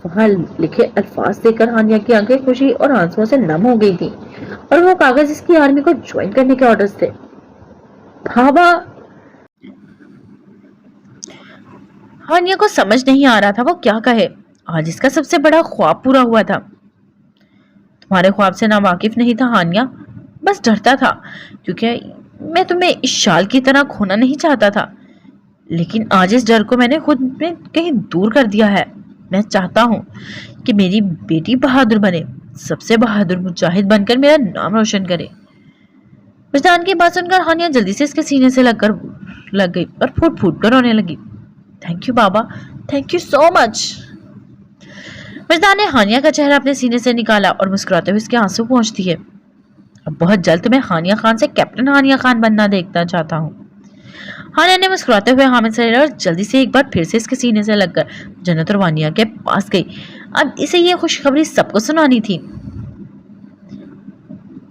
وہاں لکھے الفاظ دیکھ کر ہانیہ کی آنکھیں خوشی اور آنسوؤں سے نم ہو گئی تھی اور وہ کاغذ اس کی آرمی کو جوائن کرنے کے آرڈرز تھے. بابا. ہانیہ کو سمجھ نہیں آ رہا تھا وہ کیا کہے. آج اس کا سب سے بڑا خواب پورا ہوا تھا. تمہارے خواب سے ناواقف نہیں تھا ہانیہ, بس ڈرتا تھا کیونکہ میں تمہیں اس شال کی طرح کھونا نہیں چاہتا تھا. لیکن آج اس ڈر کو میں نے خود میں کہیں دور کر دیا ہے. میں چاہتا ہوں کہ میری بیٹی بہادر بنے, سب سے بہادر مجاہد بن کر میرا نام روشن کرے. وجدان کی بات سن کر ہانیہ جلدی سے اس کے سینے سے لگ گئی اور پھوٹ پھوٹ کر رونے لگی. تھینک یو بابا, تھینک یو سو مچ. وجدان نے ہانیہ کا چہرہ اپنے سینے سے نکالا اور مسکراتے ہوئے اس کے آنسو پہنچ دیے. اب بہت جلد تمہیں ہانیہ خان سے کیپٹن ہانیہ خان بننا دیکھنا چاہتا ہوں. ہانیہ نے مسکراتے ہوئے حامد سے اور جلدی سے ایک بار پھر سے اس کے سینے سے لگ کر جنت اور وانیہ کے پاس گئی. اب اسے یہ خوشخبری سب کو سنانی تھی.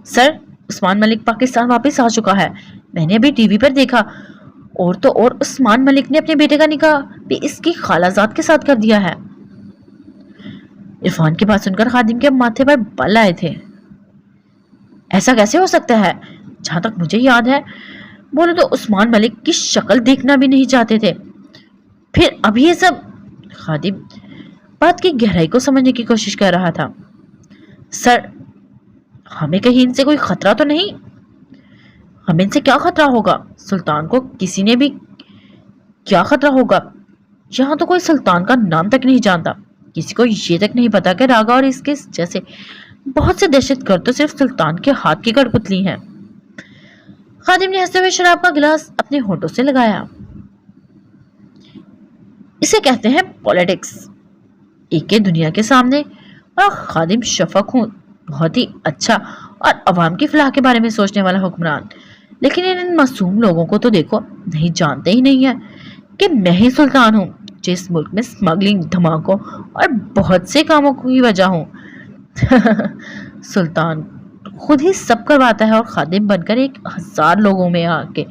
سر, عثمان ملک پاکستان واپس آ چکا ہے. میں نے ابھی ٹی وی پر دیکھا. اور تو اور عثمان ملک نے اپنے بیٹے کا نکاح بھی اس کی خالہ زاد کے ساتھ کر دیا ہے. عرفان کی بات سن کر خادم کے ماتھے پر بل آئے تھے. ایسا کیسے ہو سکتا ہے؟ جہاں تک مجھے یاد ہے بولو تو عثمان ملک کی شکل دیکھنا بھی نہیں چاہتے تھے. پھر اب یہ سب. خادم بات کی گہرائی کو سمجھنے کی کوشش کر رہا تھا. سر, ہمیں کہیں ان سے کوئی خطرہ تو نہیں؟ ہمیں ان سے کیا خطرہ ہوگا؟ سلطان کو کسی نے بھی کیا خطرہ ہوگا؟ یہاں تو کوئی سلطان کا نام تک نہیں جانتا. کسی کو یہ تک نہیں پتا کہ راگا اور اس کے جیسے بہت سے دہشت گرد تو صرف سلطان کے ہاتھ کی کٹپتلی ہیں. خادم نے ہنستے ہوئے شراب کا گلاس اپنے ہونٹوں سے لگایا. اسے کہتے ہیں پالیٹکس. ایک کے دنیا کے سامنے اور خادم شفق ہوں, بہت ہی اچھا اور عوام کی فلاح کے بارے میں سوچنے والا حکمران. لیکن ان معصوم لوگوں کو تو دیکھو, نہیں جانتے ہی نہیں ہے کہ میں ہی سلطان ہوں جو اس ملک میں سمگلنگ, دھماکوں اور بہت سے کاموں کی وجہ ہوں. سلطان خود ہی سب کرواتا ہے اور خادم بن کر 1000 لوگوں میں آ کے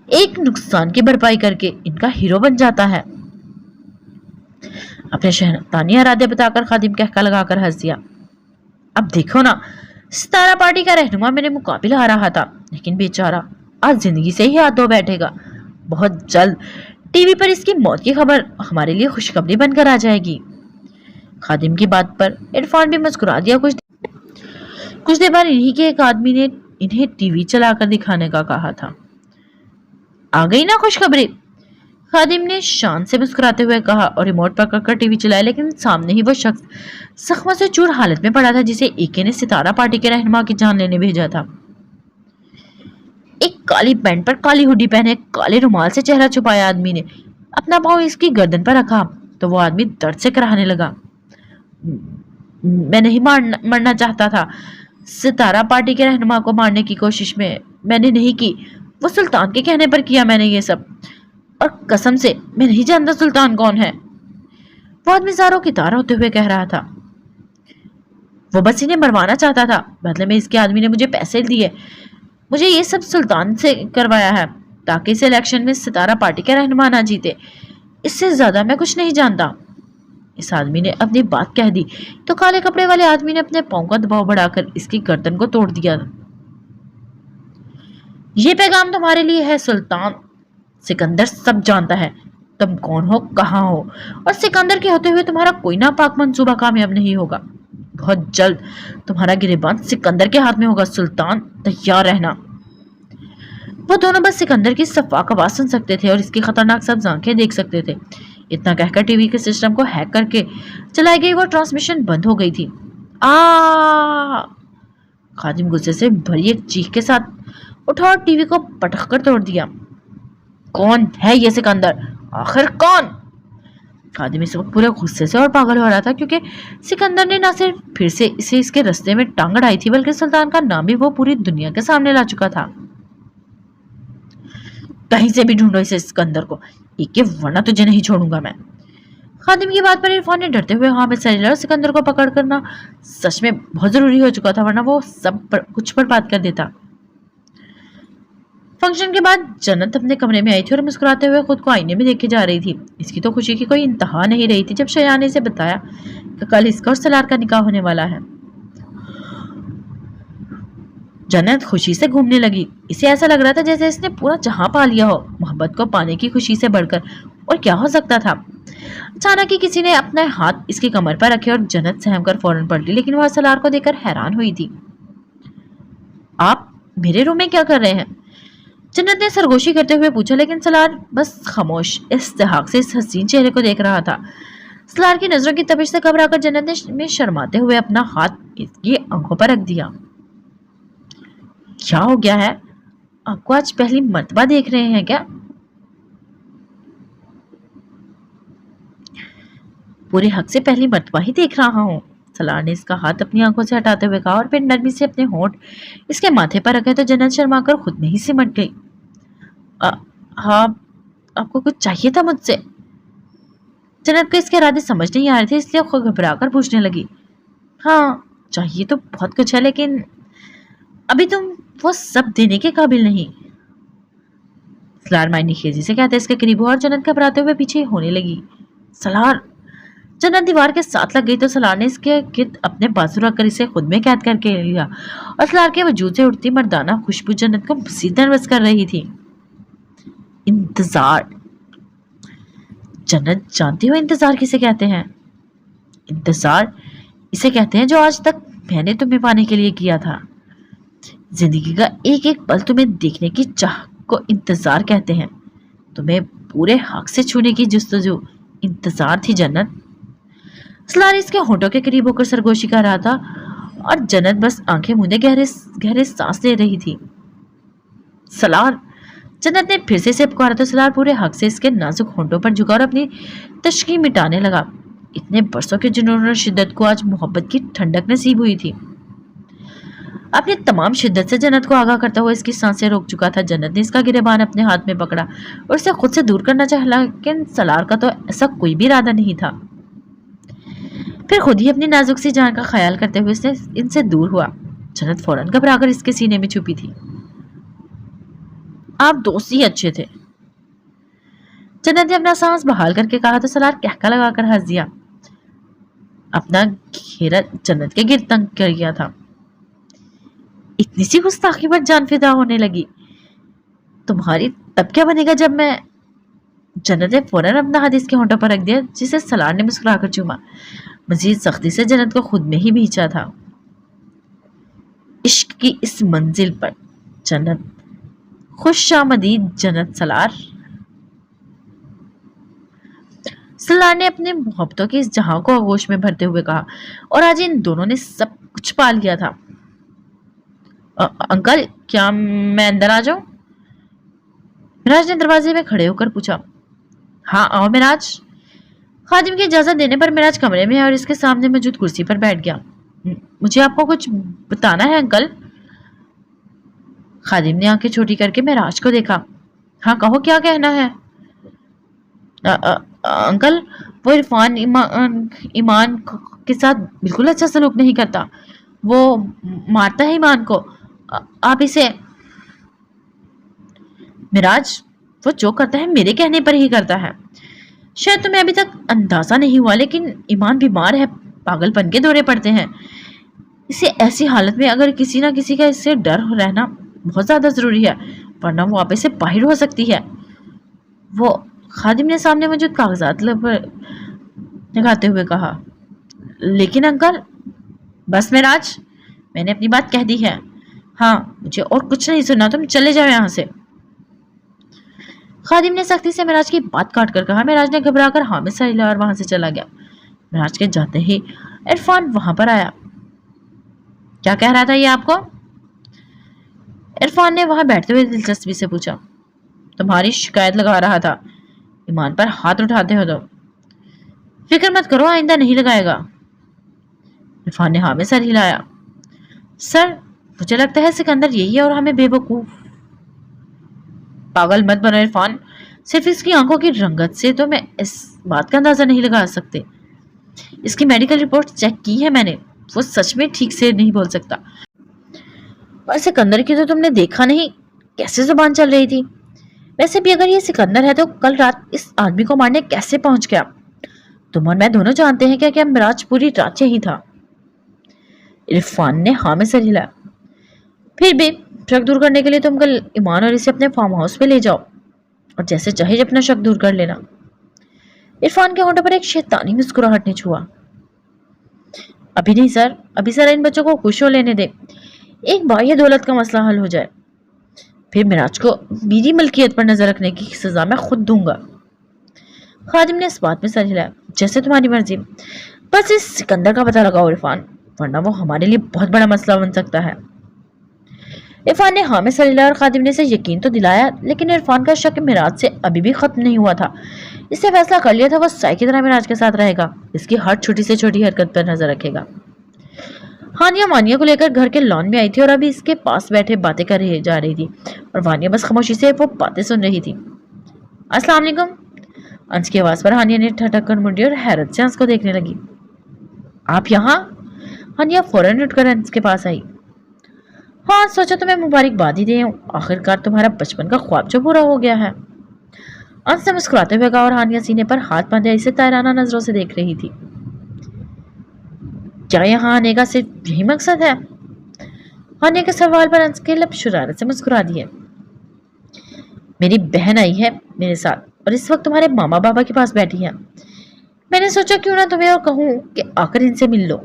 ایک نقصان کی بھرپائی کر کے ان کا ہیرو بن جاتا ہے. اپنے شیطانی ارادے بتا کر خادم کہکا لگا کر ہنس دیا. اب دیکھو نا, ستارہ پارٹی کا رہنما میرے مقابل آ رہا تھا, لیکن بیچارہ آج زندگی سے ہی ہاتھ دھو بیٹھے گا. بہت جلد ٹی وی پر اس کی موت کی خبر ہمارے لیے خوشخبری بن کر آ جائے گی. خادم کی بات پر عرفان بھی مسکرا دیا. کچھ دیر بعد انہی کے ایک آدمی نے انہیں ٹی وی چلا کر دکھانے کا کہا تھا. آ گئی نا خوشخبری؟ خادم نے شان سے مسکراتے ہوئے کہا اور ریموٹ پکڑ کر ٹی وی چلایا. لیکن سامنے ہی وہ شخص زخموں سے چور حالت میں پڑا تھا جسے ایکے نے ستارہ پارٹی کے رہنما کی جان لینے بھیجا تھا. ایک کالی پینٹ پر کالی ہوڈی پہنے کالے رومال سے چہرہ چھپایا آدمی نے اپنا پاؤں اس کی گردن پر رکھا تو وہ آدمی درد سے کراہنے لگا. میں نہیں مرنا چاہتا تھا. ستارہ پارٹی کے رہنما کو مارنے کی کوشش میں نے نہیں کی. وہ سلطان کے کہنے پر کیا میں نے یہ سب, اور قسم سے میں نہیں جانتا سلطان کون ہے. وہ آدمی زاروں کی تار ہوتے ہوئے کہہ رہا تھا. وہ بس انہیں مروانا چاہتا تھا. بدلے میں اس کے آدمی نے مجھے پیسے دیے. مجھے یہ سب سلطان سے کروایا ہے تاکہ اس الیکشن میں ستارہ پارٹی کے رہنما نہ جیتے. اس سے زیادہ میں کچھ نہیں جانتا. اس آدمی نے اپنی بات کہہ دی تو کالے کپڑے والے آدمی نے اپنے پاؤں کا دباؤ بڑھا کر اس کی گردن کو توڑ دیا. یہ پیغام تمہارے لیے ہے سلطان. سکندر سب جانتا ہے تم کون ہو, کہاں ہو, اور سکندر کے ہوتے ہوئے تمہارا کوئی ناپاک منصوبہ کامیاب نہیں ہوگا. بہت جلد تمہارا گریبان سکندر کے ہاتھ میں ہوگا. سلطان تیار رہنا. وہ دونوں بس سکندر کی صفاق آواز سن سکتے تھے اور اس کی خطرناک سبز آنکھیں دیکھ سکتے تھے. اتنا کہہ کر ٹی وی کے سسٹم کو ہیک کر کے چلائی گئی وہ ٹرانسمیشن بند ہو گئی تھی. خادم غصے سے بھری ایک چیخ کے ساتھ اٹھا اور ٹی وی کو پٹخ کر توڑ دیا. کون ہے یہ سکندر؟ آخر کون؟ خادم اس وقت پورے غصے سے اور پاگل ہو رہا تھا کیونکہ سکندر نے نہ صرف پھر سے اسے اس کے رستے میں ٹانگ اڑائی تھی بلکہ سلطان کا نام بھی وہ پوری دنیا کے سامنے لا چکا تھا. कहीं से भी ढूंढो इसे सिकंदर को, एक के वरना तुझे नहीं छोड़ूंगा मैं। खादिम की बात पर इरफान ने डरते हुए हामिद सलीला और सिकंदर को पकड़ करना सच में बहुत जरूरी हो चुका था, वरना वो सब पर कुछ पर बात कर देता। फंक्शन के बाद जन्नत अपने कमरे में आई थी और मुस्कुराते हुए खुद को आईने में देखे जा रही थी। इसकी तो खुशी की कोई इंतहा नहीं रही थी जब शयान ने इसे बताया कि कल इसका और सलार का निकाह होने वाला है। जन्नत खुशी से घूमने लगी। इसे ऐसा लग रहा था जैसे इसने पूरा जहां पा लिया हो। मोहब्बत को पाने की खुशी से बढ़कर और क्या हो सकता था। अचानक ही किसी ने अपने हाथ इसकी कमर पर रखे और जन्नत सहम कर फौरन पलटी, लेकिन वह सलार को देखकर हैरान हुई थी। आप मेरे रूम में क्या कर रहे हैं? जन्नत ने सरगोशी करते हुए पूछा, लेकिन सलार बस खामोश इस्तेहाक से इस हसीन चेहरे को देख रहा था। सलार की नजरों की तपिश से घबराकर जन्नत ने शर्माते हुए अपना हाथ इसकी आंखों पर रख दिया। क्या हो गया है? आपको आज पहली मर्तबा देख रहे हैं क्या? पूरे हक से पहली मर्तबा ही देख रहा हूँ। सलार ने इसका हाथ अपनी आंखों से हटाते हुए कहा और फिर नरमी से अपने होंठ इसके माथे पर रखे तो जन्नत शर्मा कर खुद में ही सिमट गई। हाँ, आपको कुछ चाहिए था मुझसे? जन्नत को इसके इरादे समझ नहीं आ रहे थे, इसलिए खुद घबरा कर पूछने लगी। हाँ, चाहिए तो बहुत कुछ है, लेकिन अभी तुम वो सब देने के काबिल नहीं। सलार मायने खेजी से कहते इसके करीब हुआ और जन्नत घबराते हुए पीछे होने लगी। सलार! जन्नत दीवार के साथ लग गई तो सलार ने इसके गिर्द अपने बाजू रखकर इसे खुद में कैद करके लिया और सलार के वजूद से उठती मर्दाना खुशबू जन्नत को मज़ीद नर्वस कर रही थी। इंतजार। जन्नत जानती हो इंतजार किसे कहते हैं? इंतजार इसे कहते हैं जो आज तक मैंने तुम्हें पाने के लिए किया था। जिंदगी का एक एक पल तुम्हें देखने की चाह को इंतजार कहते हैं। तुम्हें पूरे हक से छूने की जुस्तजू इंतजार थी जन्नत। सलार इसके होठों के करीब होकर सरगोशी कर रहा था और जन्नत बस आंखें मूंदे गहरे गहरे सांस ले रही थी। सलार! जन्नत ने फिर से इसे पुकारा तो सलार पूरे हक से इसके नाजुक होंठों पर झुका और अपनी तशकी मिटाने लगा। इतने बरसों के जुनून और शिद्दत को आज मोहब्बत की ठंडक नसीब हुई थी। अपनी तमाम शिद्दत से जन्नत को आगाह करता हुआ इसकी सांसें रोक चुका था। जन्नत ने इसका गिरेबान अपने हाथ में पकड़ा और इसे खुद से दूर करना चाहा, लेकिन सलार का तो ऐसा कोई भी इरादा नहीं था। फिर खुद ही अपनी नाजुक सी जान का ख्याल करते हुए इसने इनसे दूर हुआ। जन्नत फौरन घबराकर इसके सीने में छुपी थी। आप दोस्त ही अच्छे थे। जन्नत ने अपना सांस बहाल करके कहा तो सलार कहका लगाकर हंस दिया। अपना घेरा जन्नत के गिर्द तंग कर गया था। इतनी सी गुस्ताखी पर जान फिदा होने लगी। तुम्हारी तब क्या बनेगा जब मैं। जन्नत ने फौरन अपना हाथ इसके होंठों पर रख दिया, जिसे सलार ने मुस्कुराकर चूमा। मजीद सख्ती से जन्नत को खुद में ही भींचा था। इश्क की इस मंजिल पर जन्नत, खुशामदीद जन्नत सलार। सलार ने अपने मोहब्बतों की इस जहां को आगोश में भरते हुए कहा और आज इन दोनों ने सब कुछ पा लिया था। अंकल, क्या मैं अंदर आ जाऊं? मिराज ने दरवाजे में खड़े होकर पूछा। हाँ आओ मिराज। खादिम की इजाजत देने पर मिराज कमरे में और इसके सामने मौजूद कुर्सी पर बैठ गया। मुझे आपको कुछ बताना है अंकल। खादिम ने आंखें छोटी करके मिराज को देखा। हाँ कहो, क्या कहना है? अंकल, वो इरफान ईमान के साथ बिल्कुल अच्छा सलूक नहीं करता। वो मारता है ईमान को। आप इसे। मिराज, वो जो करता है मेरे कहने पर ही करता है। शायद तुम्हें अभी तक अंदाजा नहीं हुआ, लेकिन ईमान बीमार है, पागलपन के दौरे पड़ते हैं। इसे ऐसी हालत में अगर किसी ना किसी का इससे डर रहना बहुत ज्यादा जरूरी है, वरना वो आप से बाहर हो सकती है। वो खादिम ने सामने मौजूद कागजात लगाते हुए कहा। लेकिन अंकल। बस मिराज, मैंने अपनी बात कह दी है। हाँ, मुझे और कुछ नहीं सुनना, तुम चले जाओ यहाँ से। खादिम ने सख्ती से मिराज की बात काट कर कहा। मिराज ने घबराकर हामिद सा हिला और वहां से चला गया। मिराज के जाते ही इरफान वहां पर आया। क्या कह रहा था ये आपको? इरफान ने वहां बैठते हुए दिलचस्पी से पूछा। तुम्हारी शिकायत लगा रहा था, ईमान पर हाथ उठाते हो तो। फिक्र मत करो, आइंदा नहीं लगाएगा। इरफान ने हाँ में सर हिलाया। सर, मुझे लगता है सिकंदर यही है और हमें बेवकूफ पागल मत बनो इरफान, सिर्फ इसकी आंखों की रंगत से तो मैं इस बात का अंदाजा नहीं लगा सकते। इसकी मेडिकल रिपोर्ट चेक की है मैंने, वो सच में ठीक से नहीं बोल सकता। और सिकंदर की तो तुमने देखा नहीं कैसे जुबान चल रही थी। वैसे भी अगर ये सिकंदर है तो कल रात इस आदमी को मारने कैसे पहुंच गया? तुम और मैं दोनों जानते हैं क्या कि मिराज पूरी रात यही था। इरफान ने हाँ में सर हिलाया। फिर भी शक दूर करने के लिए तुम कल ईमान और इसे अपने फार्म हाउस पे ले जाओ और जैसे चाहे अपना शक दूर कर लेना। इरफान के होंठों पर एक शैतानी मुस्कुराहट ने छुआ। अभी नहीं सर, अभी सर इन बच्चों को खुश हो लेने दे, एक बार ये दौलत का मसला हल हो जाए, फिर मिराज को मेरी मलकियत पर नजर रखने की सजा मैं खुद दूंगा। खादिम ने इस बात में सर हिलाया। जैसे तुम्हारी मर्जी, बस इस सिकंदर का पता लगाओ इरफान, वरना वो हमारे लिए बहुत बड़ा मसला बन सकता है। इरफान ने हाँ में सर हिलाया और खादिम ने इसे यकीन तो दिलाया, लेकिन इरफान का शक मिराज से अभी भी खत्म नहीं हुआ था। इससे फैसला कर लिया था वो साई की तरह मिराज के साथ रहेगा, इसकी हर छोटी से छोटी हरकत पर नजर रखेगा। हानिया मानिया को लेकर घर के लॉन में आई थी और अभी इसके पास बैठे बातें कर जा रही थी और वानिया बस खामोशी से वो बातें सुन रही थी। अस्सलाम वालेकुम। अंश की आवाज पर हानिया ने ठटक कर मुड़ी और हैरत से अंश को देखने लगी। आप यहाँ? हानिया फौरन उठकर अंश के पास आई। हाँ, सोचा तुम्हें मुबारकबाद ही दे, आखिरकार तुम्हारा बचपन का ख्वाब जो पूरा हो गया है। अंश ने मुस्कुराते हुए कहा और हानिया सीने पर हाथ बांधे इसे तायराना नजरों से देख रही थी। क्या यहाँ आने का सिर्फ यही मकसद है? हानिया के सवाल पर अंश के लब शरारत से मुस्कुरा दिए। मेरी बहन आई है मेरे साथ और इस वक्त तुम्हारे मामा बाबा के पास बैठी है। मैंने सोचा क्यों ना तुम्हें और कहूँ कि आकर इनसे मिल लो।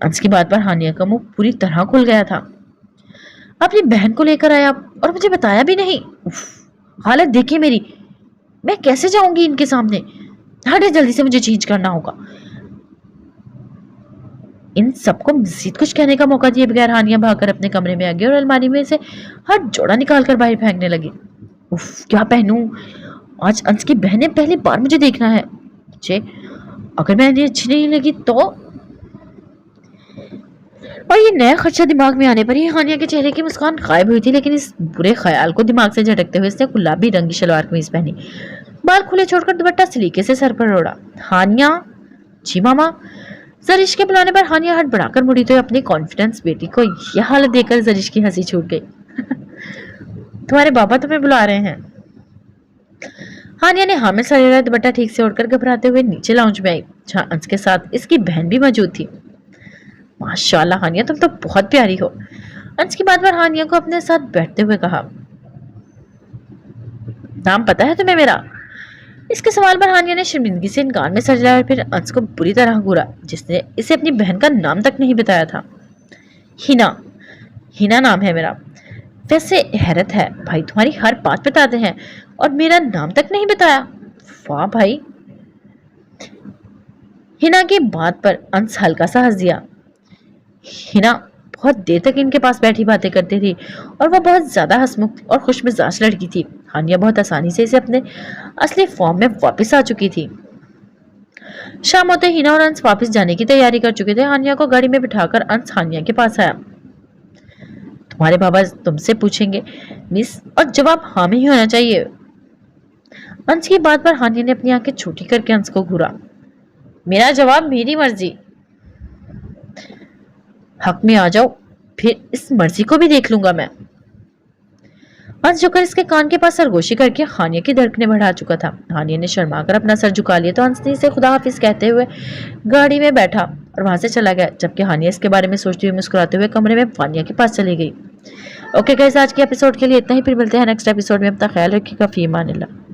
अंश की बात पर हानिया का मुंह पूरी तरह खुल गया था। अपनी बहन को लेकर आया और मुझे बताया भी नहीं। हालत देखिए मेरी, मैं कैसे जाऊंगी इनके सामने? हटे जल्दी से, मुझे चेंज करना होगा। इन सबको मजीद कुछ कहने का मौका दिए बगैर हानिया भागकर अपने कमरे में आ गई और अलमारी में से हर जोड़ा निकालकर बाहर फेंकने लगी। उफ, क्या पहनूं? आज अंश की बहनें पहली बार मुझे देखना है। अगर मैं इन्हें अच्छी नहीं लगी तो? और ये नया खर्चा दिमाग में आने पर ही हानिया के चेहरे की मुस्कान गायब हुई थी, लेकिन इस बुरे ख्याल को दिमाग से झटकते हुए इसने गुलाबी रंग की शलवार कमीज पहनी, बाल खुले छोड़कर दुपट्टा सलीके से सर पर ओढ़ा। हानिया? जी मामा। जरिश के बुलाने पर हानिया हट बढ़ाकर मुड़ी तो अपनी कॉन्फिडेंस बेटी को यह हालत देखकर जरिश की हंसी छूट गई। तुम्हारे बाबा तुम्हें बुला रहे हैं। हानिया ने हाँ में सर हिलाया, दुपट्टा ठीक से ओढ़कर घबराते हुए नीचे लाउंज में आई, जहाँ अंश के साथ इसकी बहन भी मौजूद थी। माशाल्लाह हानिया, तुम तो बहुत प्यारी हो। अंश की बात पर हानिया को अपने साथ बैठते हुए कहा। नाम पता है तुम्हें मेरा? इसके सवाल पर हानिया ने शर्मिंदगी से कान में सर हिलाया और फिर अंश को बुरी तरह घूरा, जिसने इसे अपनी बहन का नाम तक नहीं बताया था। हिना। हिना नाम है मेरा। वैसे हैरत है, भाई तुम्हारी हर बात बताते हैं और मेरा नाम तक नहीं बताया। वाह भाई। हिना की बात पर अंश हल्का सा हंस दिया। हिना बहुत देर तक इनके पास बैठी बातें करती थी और वह बहुत ज्यादा हंसमुख और खुशमिजाज लड़की थी। हानिया बहुत आसानी से इसे अपने असली फॉर्म में वापस आ चुकी थी। शाम होते हिना और अंश वापस जाने की तैयारी कर चुके थे। हानिया को गाड़ी में बिठाकर अंश हानिया के पास आया। तुम्हारे बाबा तुमसे पूछेंगे मिस, और जवाब हाँ में ही होना चाहिए। अंश की बात पर हानिया ने अपनी आंखें छोटी करके अंश को घूरा। मेरा जवाब मेरी मर्जी। हक में आ जाओ, फिर इस मर्जी को भी देख लूंगा मैं। अंश झुककर इसके कान के पास सरगोशी करके हानिया की धड़कनें बढ़ा चुका था। हानिया ने शर्माकर अपना सर झुका लिया तो अंश ने इसे खुदा हाफिज कहते हुए गाड़ी में बैठा और वहां से चला गया, जबकि हानिया इसके बारे में सोचती हुई मुस्कुराते हुए कमरे में वानिया के पास चली गई। ओके गाइस, आज के एपिसोड के लिए इतना ही, फिर मिलते हैं नेक्स्ट एपिसोड में। अपना ख्याल रखिएगा। फी अमान अल्लाह।